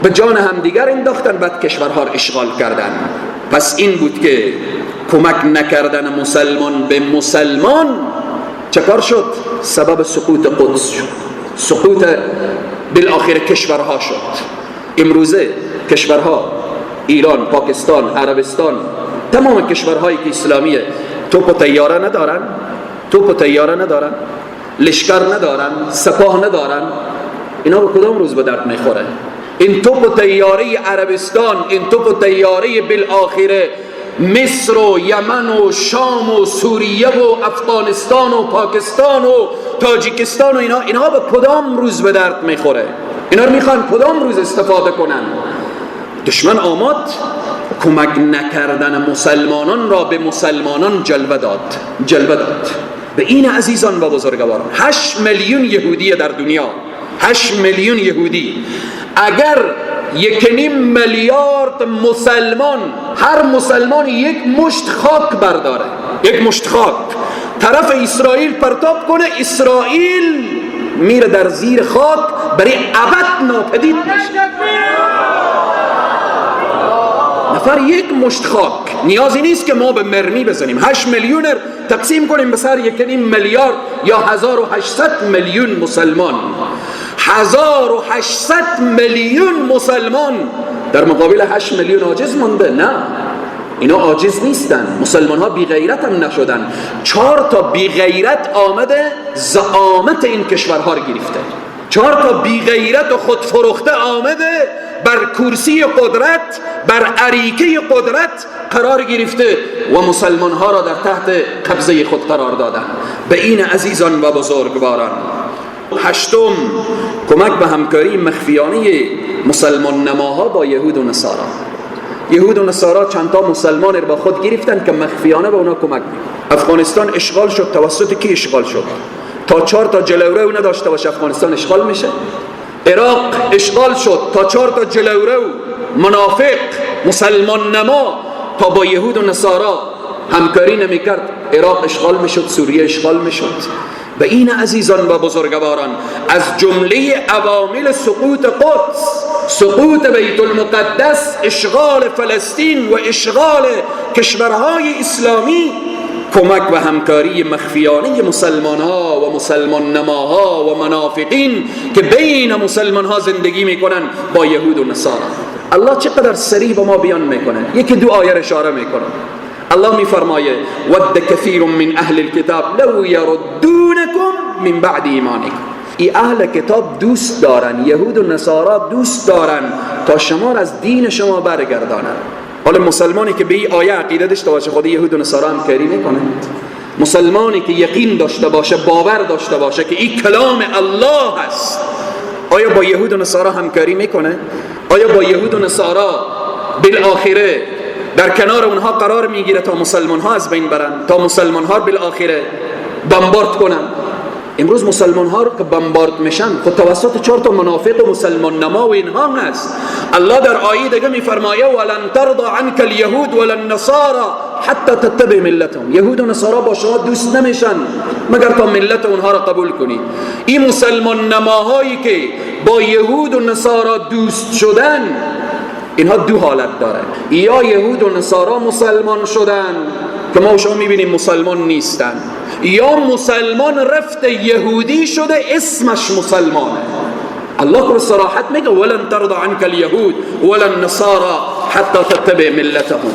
به جان هم دیگر انداختن، بعد کشورها را اشغال کردن. پس این بود که کمک نکردن مسلمان به مسلمان چه کار شد؟ سبب سقوط قدس شد، سقوط بالآخره کشورها شد. امروزه کشورها ایران، پاکستان، عربستان، تمام کشورهایی که اسلامیه توپ و طیاره ندارن، لشکر ندارن، سپاه ندارن. اینا به کدام روز به درد میخوره؟ این توپ و طیاره عربستان، این توپ و طیاره بالآخره مصر و یمن و شام و سوریه و افغانستان و پاکستان و تاجیکستان و اینها به کدام روز به درد میخوره؟ اینا رو میخوان کدام روز استفاده کنن؟ دشمن آمد کمک نکردن مسلمانان را به مسلمانان جلوه داد. به این عزیزان و بزرگواران، 8 میلیون یهودی در دنیا، 8 میلیون یهودی. اگر 1.5 میلیارد مسلمان، هر مسلمان یک مشت خاک برداره، یک مشت خاک طرف اسرائیل پرتاب کنه، اسرائیل میره در زیر خاک برای ابد ناپدید میشه. نفر یک مشت خاک، نیازی نیست که ما به مرمی بزنیم. 8 میلیون تقسیم کنیم به سر 1.5 میلیارد یا 1800 میلیون مسلمان. 1800 میلیون مسلمان در مقابل 8 میلیون عاجز مونده. نه، اینا عاجز نیستن. مسلمان ها بی غیرت هم نشدن. 4 تا بی غیرت آمده زعامت این کشورها رو گرفته. 4 تا بی غیرت و خودفروخته آمده بر کرسی قدرت، بر اریکه قدرت قرار گرفته و مسلمان ها را در تحت قبضه خود قرار دادن. به این عزیزان و بزرگواران، هشتم، کمک به همکاری مخفیانه مسلمان نماها با یهود و نصارا. یهود و نصارا چند تا مسلمان را با خود گرفتن که مخفیانه به اونا کمک میکنن. افغانستان اشغال شد، توسط کی اشغال شد؟ تا 4 تا جلورو نداشته باشه افغانستان اشغال میشه. عراق اشغال شد، تا 4 تا جلورو منافق مسلمان نما تا با یهود و نصارا همکاری نمیکرد عراق اشغال میشد، سوریه اشغال میشد. به این عزیزان و بزرگواران، از جمله عوامل سقوط قدس، سقوط بیت المقدس، اشغال فلسطین و اشغال کشورهای اسلامی، کمک و همکاری مخفیانه مسلمان ها و مسلمان نماها و منافقین که بین مسلمان ها زندگی میکنن با یهود و نصارا. الله چقدر سریع به ما بیان میکنه. یکی 2 آیه اشاره میکنه. الله میفرمایه ود کثیر من اهل الكتاب لو یردونکم من بعد ایمانکم. این اهل کتاب دوست دارن، یهود و نصارا دوست دارن تا شما از دین شما برگردانن. حالا مسلمانی که به این آیه عقیده داشته باشه خود یهود و نصارا همکاری میکنه. مسلمانی که یقین داشته باشه، باور داشته باشه که این کلام الله هست، آیا با یهود و نصارا همکاری میکنه؟ آیا با یهود و نصارا بالآخره در کنار اونها قرار میگیره تا مسلمان ها از بین برن، تا مسلمان ها بالآخره بمبارد کنن؟ امروز مسلمان ها رو که بمبارد میشن خود توسط 4 تا منافق و مسلمان نما و اینها هست. الله در آیه دیگه میفرمایه ولن ترضى عنك اليهود ولا النصارى حتى تتبع ملتهم. یهود و نصارا با شما دوست نمیشن مگر تا ملت اونها را قبول کنی. این مسلمان نماهایی که با یهود و نصارا دوست شدن، اینها 2 حالت داره. یا یهود و نصارا مسلمان شدن که ما و شما میبینیم مسلمان نیستن، یا مسلمان رفت یهودی شده اسمش مسلمانه. الله که صراحت میگه ولن ترضى عنك اليهود ولا النصارى حتى تتبع ملتهم.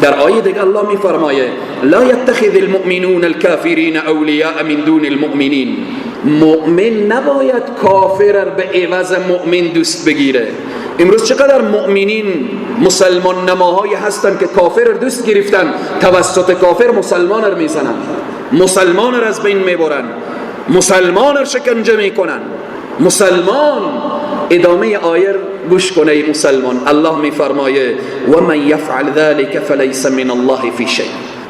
در آیه دیگه الله میفرمایه لا يتخذ المؤمنون الكافرين اولیاء من دون المؤمنین. مؤمن نباید کافر به عوض مؤمن دوست بگیره. امروز چقدر مؤمنین مسلمان نماهایی هستن که کافر رو دوست گرفتن، توسط کافر مسلمان رو میزنن، مسلمان رو از بین میبرن، مسلمان رو شکنجه میکنن. مسلمان، ادامه آیه گوش کنه مسلمان، الله میفرمایه و من یفعل ذلك فلیس من الله فی شیء.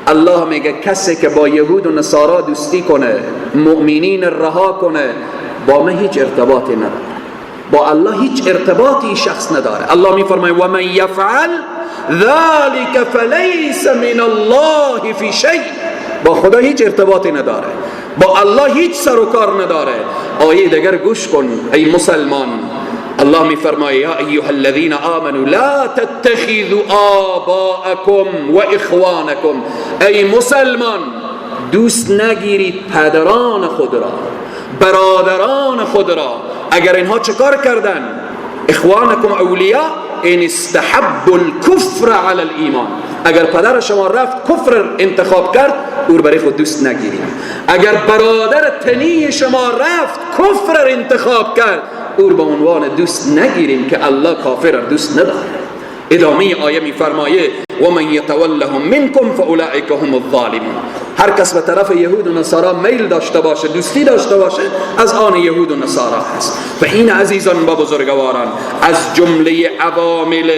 الله میگه کسی که با یهود و نصارا دوستی کنه، مؤمنین رها کنه، با من هیچ ارتباطی نداره، با الله هیچ ارتباطی شخص نداره. الله میفرماید و من یفعل ذلك فلیس من الله فی شیء. با خدا هیچ ارتباطی نداره، با الله هیچ سر و کار نداره. آیه دیگر گوش کن ای مسلمان، الله میفرماید یا ایها الذین آمنوا لا تتخذوا آباءکم و اخوانکم. ای مسلمان، دوست نگیرید پدران خود را، برادران خود را. اگر اینها چه کار کردن؟ اخوانکم اولیاء ان استحبوا الكفر على الایمان. اگر پدر شما رفت کفر انتخاب کرد، او برای خود دوست نگیرید. اگر برادر تنی شما رفت کفر انتخاب کرد، او به عنوان دوست نگیریم که الله کافر دوست نداره. ادامه آیه میفرمایه و من یتولهم منکم فاولئک هم الظالمون. هر کس به طرف یهود و نصارا میل داشته باشه، دوستی داشته باشه، از آن یهود و نصارا هست. و این عزیزان و بزرگواران، از جمله عوامل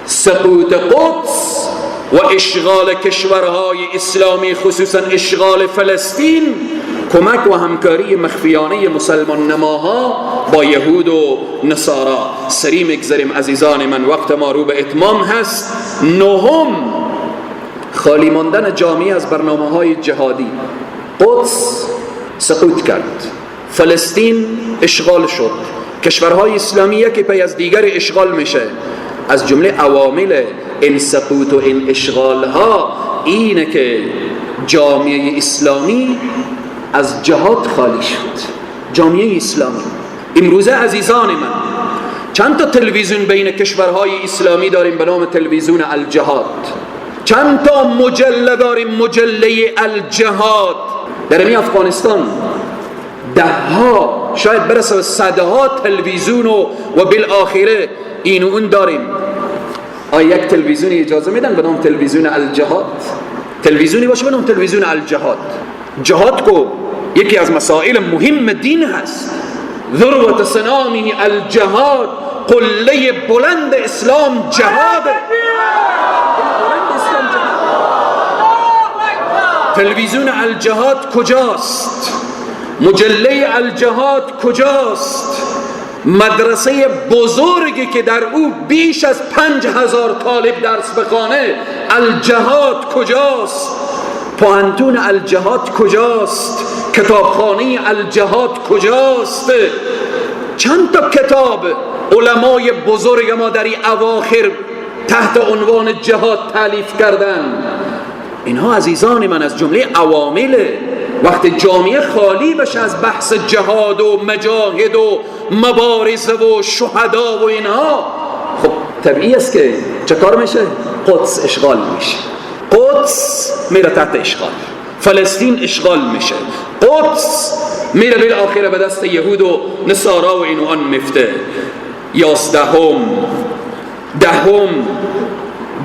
سقوط قدس و اشغال کشورهای اسلامی، خصوصا اشغال فلسطین، کمک و همکاری مخفیانه مسلمان نماها با یهود و نصارا. سریع میگذاریم عزیزان من، وقت ما رو به اتمام هست. نهم، خالی ماندن جامعه از برنامه‌های جهادی. قدس سقوط کرد، فلسطین اشغال شد، کشورهای اسلامی یکی پی از دیگر اشغال میشه. از جمله عوامل این سقوط و این اشغال ها اینه که جامعه اسلامی از جهاد خالی شد. جامعه اسلامی امروزه عزیزان من، چند تا تلویزیون بین کشورهای اسلامی داریم به نام تلویزیون الجهاد، چند تا مجله داریم، مجله الجهاد. در این افغانستان ده ها، شاید برسه به صدها تلویزیون و بالاخره این و اون داریم. آیا یک تلویزیونی اجازه میدن به نام تلویزیون الجهاد؟ تلویزیونی باشه به نام تلویزیون الجهاد. جهاد کو یکی از مسائل مهم دین هست. ذروة سنامه الجهاد، قله بلند اسلام جهاده. تلویزیون الجهاد کجاست؟ مجله الجهاد کجاست؟ مدرسه بزرگی که در او بیش از 5000 طالب درس بخوانه الجهاد کجاست؟ پوهنتون الجهاد کجاست؟ کتابخانه الجهاد کجاست؟ چند تا کتاب علمای بزرگ ما در این اواخر تحت عنوان جهاد تالیف کردن. اینها عزیزان من از جمله عوامله. وقتی جامعه خالی بشه از بحث جهاد و مجاهد و مبارزه و شهدا و اینها، خب طبیعی است که چه کار میشه؟ قدس اشغال میشه. قدس میره تحت اشغال، فلسطین اشغال میشه، قدس میره بالاخره به دست یهود و نصارا و این و آن مفته. 11 دهم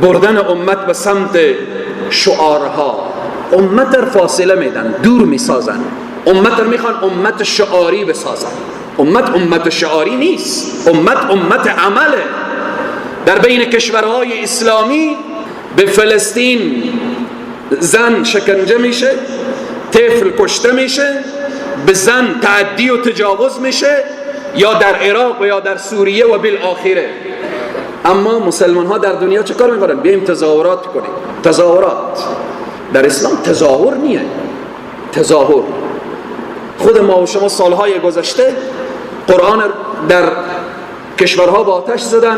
بردن امت به سمت شعارها. امت را فاصله میدن، دور میسازن. امت را میخوان امت شعاری بسازن. امت شعاری نیست، امت عمله. در بین کشورهای اسلامی به فلسطین زن شکنجه میشه، طفل کشته میشه، به زن تعدی و تجاوز میشه، یا در عراق و یا در سوریه و بالاخره. اما مسلمان ها در دنیا چه کار میکنن؟ بیایم تظاهرات کنیم. تظاهرات در اسلام تظاهر نیه. تظاهر خود ما و شما سالهای گذشته قرآن در کشورها با آتش زدن،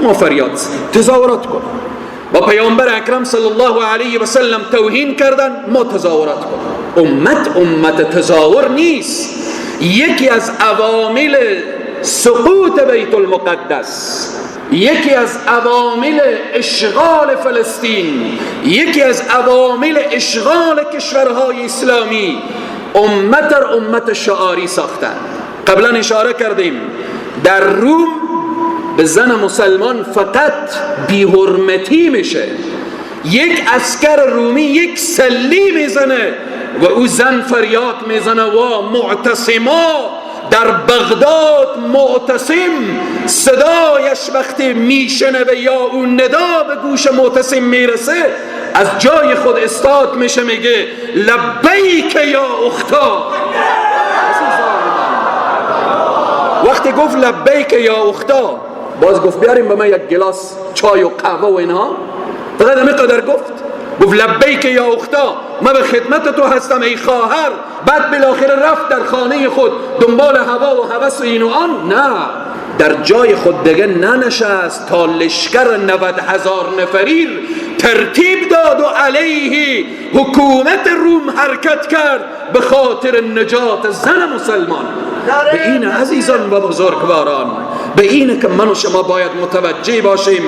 ما فریاد زدیم تظاهرات کن. با پیامبر اکرم صلی الله علیه و سلم توهین کردن، ما تظاهرات کن. امت تظاهر نیست. یکی از عوامل سقوط بیت المقدس، یکی از عوامل اشغال فلسطین، یکی از عوامل اشغال کشورهای اسلامی امت شعاری ساختن. قبلا اشاره کردیم در روم به زن مسلمان فقط بی‌حرمتی میشه. یک عسکر رومی یک سلی میزنه و او زن فریاد میزنه و معتصما. در بغداد معتصم صدایش وقتی میشنوه یا اون ندا به گوش معتصم میرسه، از جای خود استاد میشه، میگه لبیک یا اختا. وقتی گفت لبیک یا اختا، باز گفت بیاریم به من یک گلاس چای و قهوه و اینها، فقط همین قدر گفت لبیک یا اختا، من به خدمت تو هستم ای خواهر. بعد بالاخره رفت در خانه خود دنبال هوا و هوس و این و آن. نه، در جای خود دیگه ننشست تا لشکر 90,000 نفری ترتیب داد و علیه حکومت روم حرکت کرد به خاطر نجات زن مسلمان. به این عزیزان و بزرگواران، به این که من و شما باید متوجه باشیم.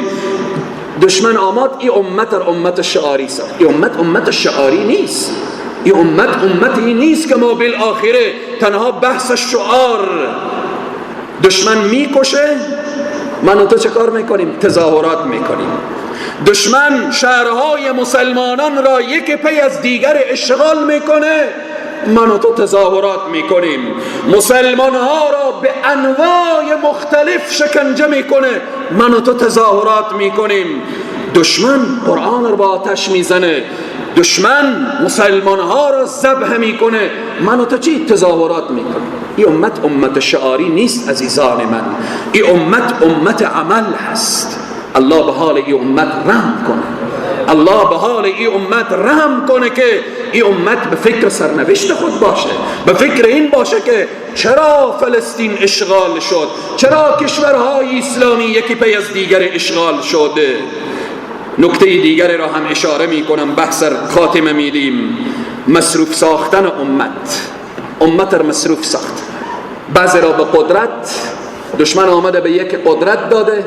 دشمن آمد این امت شعاری ساخت. این امت شعاری نیست. این امتی نیست که ما بالاخره تنها بحث شعار. دشمن میکشه، من و تو چه کار میکنیم؟ تظاهرات میکنیم. دشمن شهرهای مسلمانان را یک پی از دیگر اشغال میکنه، من و تو تظاهرات میکنیم. مسلمان ها را به انواع مختلف شکنجه میکنه، من و تو تظاهرات میکنیم. دشمن قرآن را با آتش میزنه، دشمن مسلمان ها را ذبح میکنه، من و تو چی؟ تظاهرات میکنیم. این امت شعاری نیست عزیزان من. این امت عمل هست. الله به حال این امت رحم کنه. الله به حال این امت رحم کنه که این امت به فکر سرنوشت خود باشه، به فکر این باشه که چرا فلسطین اشغال شد، چرا کشورهای اسلامی یکی پی از دیگر اشغال شده. نکته دیگر را هم اشاره می کنم، بحث خاتمه میدیم. مصروف ساختن امت را مصروف ساخت. بعضی را به قدرت، دشمن آمده به یک قدرت داده،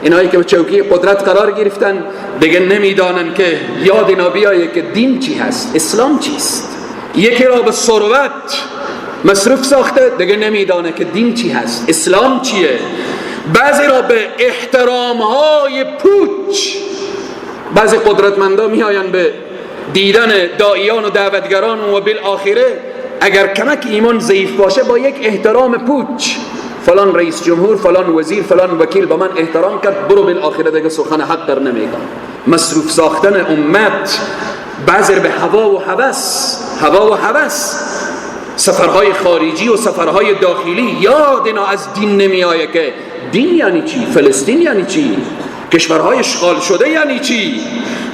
اینایی که به چوکی قدرت قرار گرفتن دیگه نمیدانن که یاد اینا بیایه که دین چی هست، اسلام چیست. یکی را به ثروت مصروف ساخته، دیگه نمیدانه که دین چی هست، اسلام چیه. بعضی را به احترام‌های پوچ. بعضی قدرتمندا میآیند به دیدن داعیان و دعوتگران و بالاخره اگر کمک ایمان ضعیف باشه با یک احترام پوچ، فلان رئیس جمهور، فلان وزیر، فلان وکیل با من احترام کرد، برو بالاخره دیگه سخن حق در نمیگم. مصروف ساختن امت بعضی به هوا و هوس، سفرهای خارجی و سفرهای داخلی. یاد اینا از دین نمی آیه که دین یعنی چی؟ فلسطین یعنی چی؟ کشورهای اشغال شده یعنی چی؟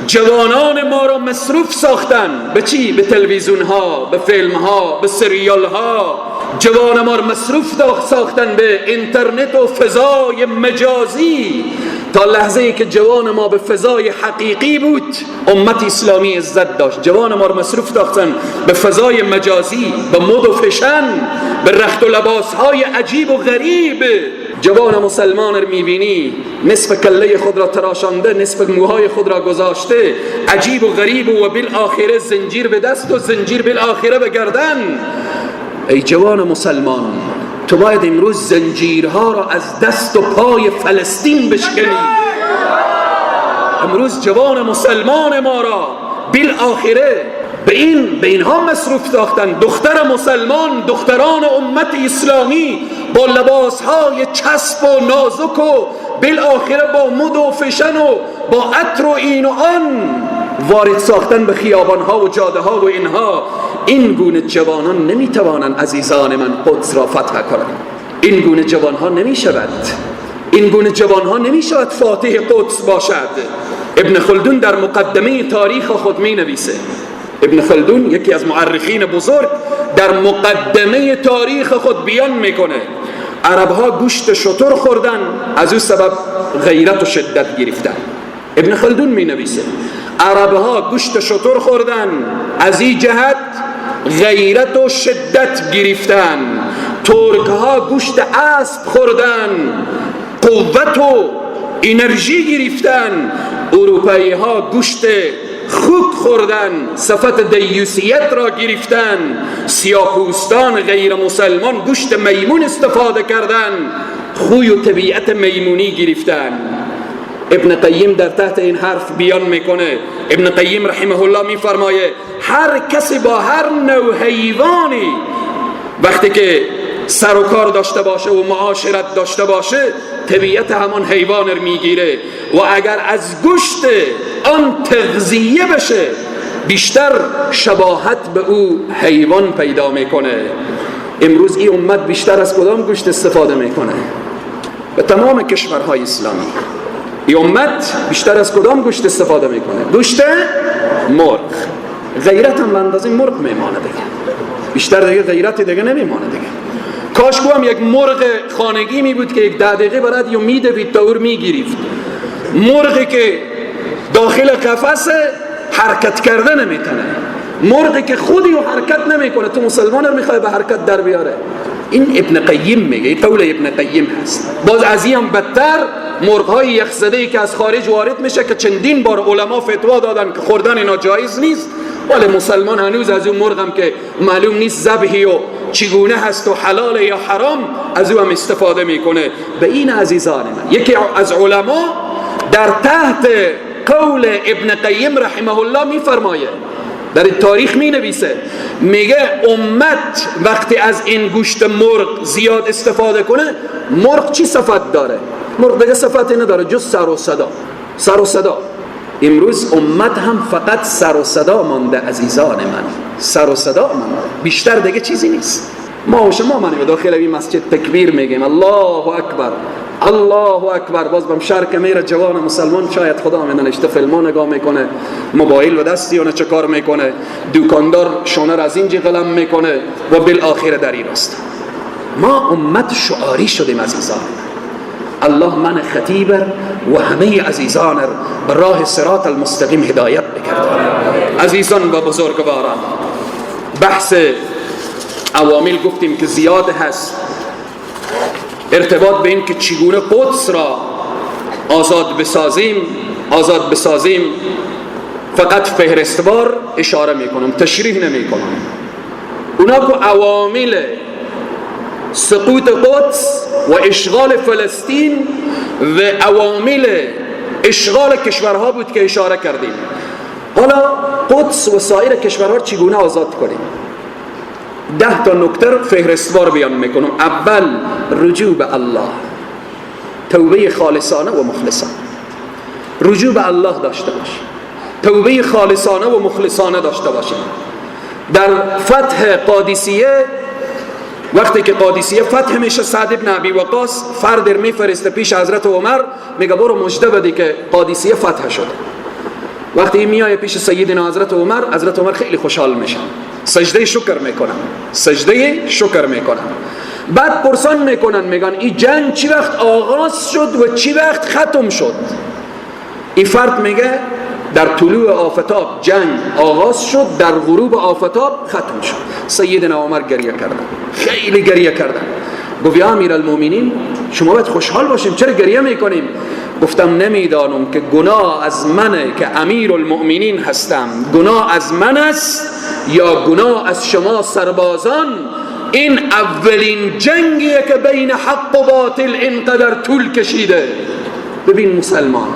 جوانان ما را مصروف ساختن به چی؟ به تلویزیون ها، به فیلم ها، به سریال ها. جوان ما را مصروف ساختن به اینترنت و فضای مجازی، تا لحظه ای که جوان ما به فضای حقیقی بود امت اسلامی عزت داشت. جوان ما را مصروف ساختن به فضای مجازی، به مد و فشن، به رخت و لباس های عجیب و غریب. جوان مسلمان رو میبینی نصف کله خود را تراشانده، نصف موهای خود را گذاشته، عجیب و غریب و بالاخره زنجیر به دست و زنجیر بالاخره به گردن. ای جوان مسلمان، تو باید امروز زنجیرها را از دست و پای فلسطین بشکنی. امروز جوان مسلمان ما را بالاخره به اینها مصروف ساختن. دختر مسلمان، دختران امت اسلامی با لباسهای چسب و نازک و بالاخره با مد و فشن و با عطر و این و آن وارد ساختن به خیابانها و جاده ها و اینها. این گونه جوانان نمیتوانند عزیزان من قدس را فتح کنند. این گونه جوانها نمیشود. این گونه جوانها نمیشود فاتح قدس باشد. ابن خلدون در مقدمه تاریخ خود می نویسه. ابن خلدون یکی از مورخین بزرگ در مقدمه تاریخ خود بیان میکنه عربها گوشت شتر خوردن، از او سبب غیرت و شدت گرفتن. ابن خلدون می نویسه عربها گوشت شتر خوردن، از این جهت غیرت و شدت گرفتن. ترکها گوشت اسب خوردن، قوت و انرژی گرفتن. اروپایی ها گوشت خوک خوردن، صفت دیوسیت را گرفتن. سیاه‌پوستان غیر مسلمان گوشت میمون استفاده کردن، خوی و طبیعت میمونی گرفتن. ابن قیم در تحت این حرف بیان میکنه. ابن قیم رحمه الله میفرمایه هر کسی با هر نوع حیوانی وقتی که سر و کار داشته باشه و معاشرت داشته باشه طبیعت همان حیوان رو میگیره و اگر از گوشت آن تغذیه بشه بیشتر شباهت به او حیوان پیدا میکنه. امروز این امت بیشتر از کدام گوشت استفاده میکنه؟ به تمام کشورهای اسلامی این امت بیشتر از کدام گوشت استفاده میکنه؟ گوشت مرغ. غیرت هم اندازه مرغ میمانه دیگه، بیشتر دیگه غیرت دیگه نمیمانه دیگه. کاشکو هم یک مرغ خانگی می بود که یک 10 دقیقه برات یا میدوید تا او میگیرید. مرغی که داخل قفس حرکت کرده نمیتونه، مرغی که خودی و حرکت نمیکنه، تو مسلمان رو میخوای به حرکت در بیاره. این ابن قیم میگه، این قول ابن قیم هست. باز از این هم بدتر مرغ‌های یخزده‌ای که از خارج وارد میشه که چندین بار علما فتوا دادن که خوردن اینا جایز نیست، ولی مسلمان هنوز از اون مرغ هم که معلوم نیست ذبحی و چگونه هست و حلال یا حرام از او هم استفاده میکنه. به این عزیزان من یکی از علما در تحت قول ابن قیم رحمه الله میفرمایه، در تاریخ می نویسه، میگه امت وقتی از این گوشت مرغ زیاد استفاده کنه، مرغ چی صفت داره؟ مرغ دیگه صفتی نداره جز سر و صدا. سر و صدا. امروز امت هم فقط سر و صدا مانده عزیزان من، سر و صدا مانده، بیشتر دیگه چیزی نیست. ما و شما من داخل این مسجد تکبیر میگیم الله اکبر الله اکبر، باز بم شرک میره جوان مسلمان شاید خدا میدونشته فیلمو نگاه میکنه، موبایل و دستی اون چه کار میکنه، دکاندار شونه از اینجا قلم میکنه و بالاخره در این راست. ما امت شعاری شدیم عزیزان. الله من خطیب و همه عزیزان به راه صراط المستقیم هدایت بکرد. عزیزان و بزرگواران، بحث عوامل گفتیم که زیاد هست، ارتباط به این که چگونه قدس را آزاد بسازیم فقط فهرستوار اشاره میکنم، تشریح نمیکنم. اونا که عوامل سقوط قدس و اشغال فلسطین و عوامل اشغال کشورها بود که اشاره کردیم. حالا قدس و سایر کشورها چگونه آزاد کنیم؟ 10 تا نکته فهرستوار بیان میکنم. اول، رجوع به الله، توبه خالصانه و مخلصانه. رجوع به الله داشته باشیم، توبه خالصانه و مخلصانه داشته باشیم. در فتح قادسیه، وقتی که قادسیه فتح میشه، سعد ابن ابی وقاص فرد میفرسته پیش حضرت عمر، میگه برو مژده بده که قادسیه فتح شده. وقتی میای پیش سیدنا حضرت عمر خیلی خوشحال میشن، سجده شکر میکنن. بعد پرسان میکنن، میگن این جنگ چی وقت آغاز شد و چی وقت ختم شد؟ این فرد میگه در طلوع آفتاب جنگ آغاز شد، در غروب آفتاب ختم شد. سیدنا عمر گریه کردن، خیلی گریه کردن. گفت یا امیرالمومنین، شما باید خوشحال باشیم، چرا گریه میکنیم؟ گفتم نمیدانم که گناه از منه که امیرالمومنین هستم، گناه از من است یا گناه از شما سربازان. این اولین جنگیه که بین حق و باطل اینقدر طول کشیده. ببین مسلمان،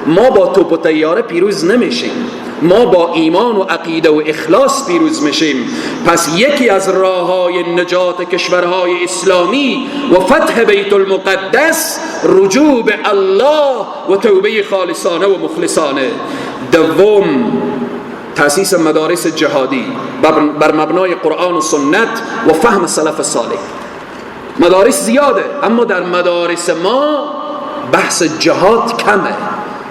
ما با توپ و طیاره پیروز نمیشیم، ما با ایمان و عقیده و اخلاص پیروز میشیم. پس یکی از راههای نجات کشورهای اسلامی و فتح بیت المقدس رجوع به الله و توبه خالصانه و مخلصانه. دوم، تأسیس مدارس جهادی بر مبنای قرآن و سنت و فهم سلف صالح. مدارس زیاده، اما در مدارس ما بحث جهاد کمه.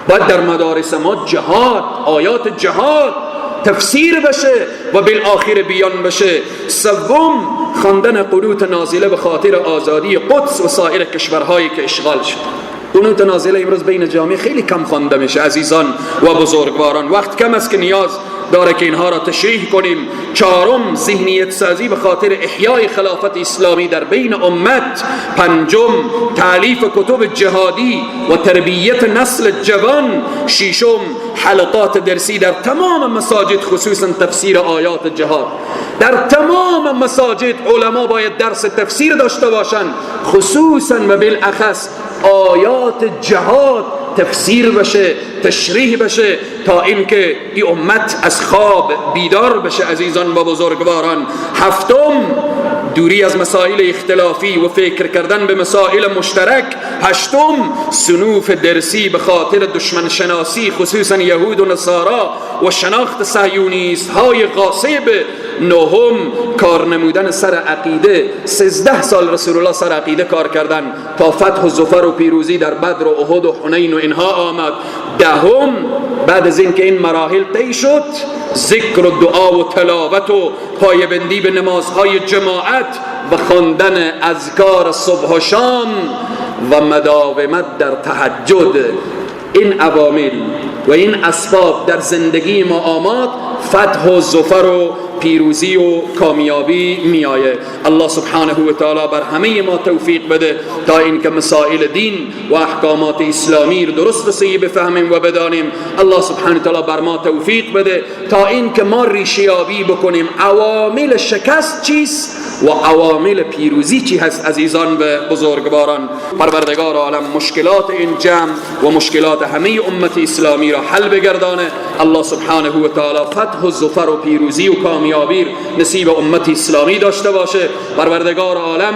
باید در مدارس ما جهاد، آیات جهاد تفسیر بشه و بالآخر بیان بشه. سوم، خواندن قنوت نازله به خاطر آزادی قدس و سایر کشورهایی که اشغال شد. قنوت نازله امروز بین جامعه خیلی کم خوانده میشه عزیزان و بزرگواران، وقت کم است که نیاز داره که اینها را تشریح کنیم. چهارم، ذهنیت سازی به خاطر احیای خلافت اسلامی در بین امت. پنجم، تالیف کتب جهادی و تربیت نسل جوان. ششم، حلقات درسی در تمام مساجد، خصوصا تفسیر آیات جهاد. در تمام مساجد علما باید درس تفسیر داشته باشند، خصوصا و بالاخص آیات جهاد تفسیر بشه، تشریح بشه، تا اینکه این امت از خواب بیدار بشه عزیزان و بزرگواران. هفتم، دوری از مسائل اختلافی و فکر کردن به مسائل مشترک. هشتم، صنوف درسی به خاطر دشمن شناسی، خصوصا یهود و نصارا و شناخت صهیونیست های غاصب. نهم، کار نمودن سر عقیده. 13 سال رسول الله سر عقیده کار کردن تا فتح و ظفر و پیروزی در بدر و احد و حنین و اینها آمد. دهم، بعد از این که این مراحل طی شد، ذکر و دعا و تلاوت و پایبندی به نمازهای جماعت و خواندن اذکار صبح و شام و مداومت در تهجد. این عوامل و این اسباب در زندگی ما آمد، فتح و ظفر و پیروزی و کامیابی می آید. الله سبحانه و تعالی بر همه ما توفیق بده تا اینکه مسائل دین و احکامات اسلامی رو درست رسی بفهمیم و بدانیم. الله سبحانه و تعالی بر ما توفیق بده تا اینکه ما ریشه‌یابی بکنیم عوامل شکست چیست و عوامل پیروزی چی هست عزیزان و بزرگواران. پروردگار عالم مشکلات این جمع و مشکلات همه امت اسلامی را حل بگردانه. الله سبحانه و تعالی فتح و ظفر و پیروزی و کامیابی نصیب امت اسلامی داشته باشه. پروردگار عالم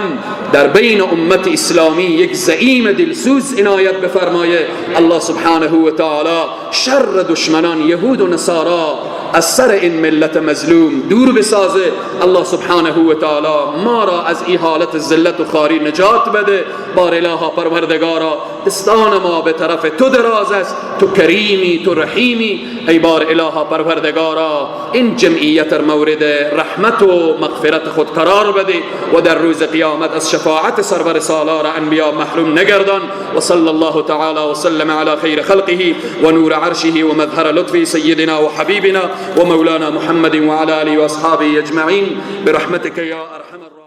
در بین امت اسلامی یک زعیم دلسوز عنایت بفرمایه. الله سبحانه و تعالی شر دشمنان یهود و نصارا از سر این ملت مظلوم دور بسازه. الله سبحانه و تعالی ما را از این حالت ذلت و خواری نجات بده. بار الها پروردگارا دستان ما به طرف تو دراز است، تو کریمی، تو رحیمی. ای بار الها پروردگارا این جمعیت مورد رحمت و مغفرت خود قرار بده و در روز قیامت از شفاعت سرور سالار انبیا محروم نگردان. و صلی الله تعالی و سلم علی خیر خلقه و نور عرشه و مظهر لطف سیدنا و حبیبنا و مولانا محمد و علی آله و اصحابه اجمعین برحمتك یا ارحم الراحمین.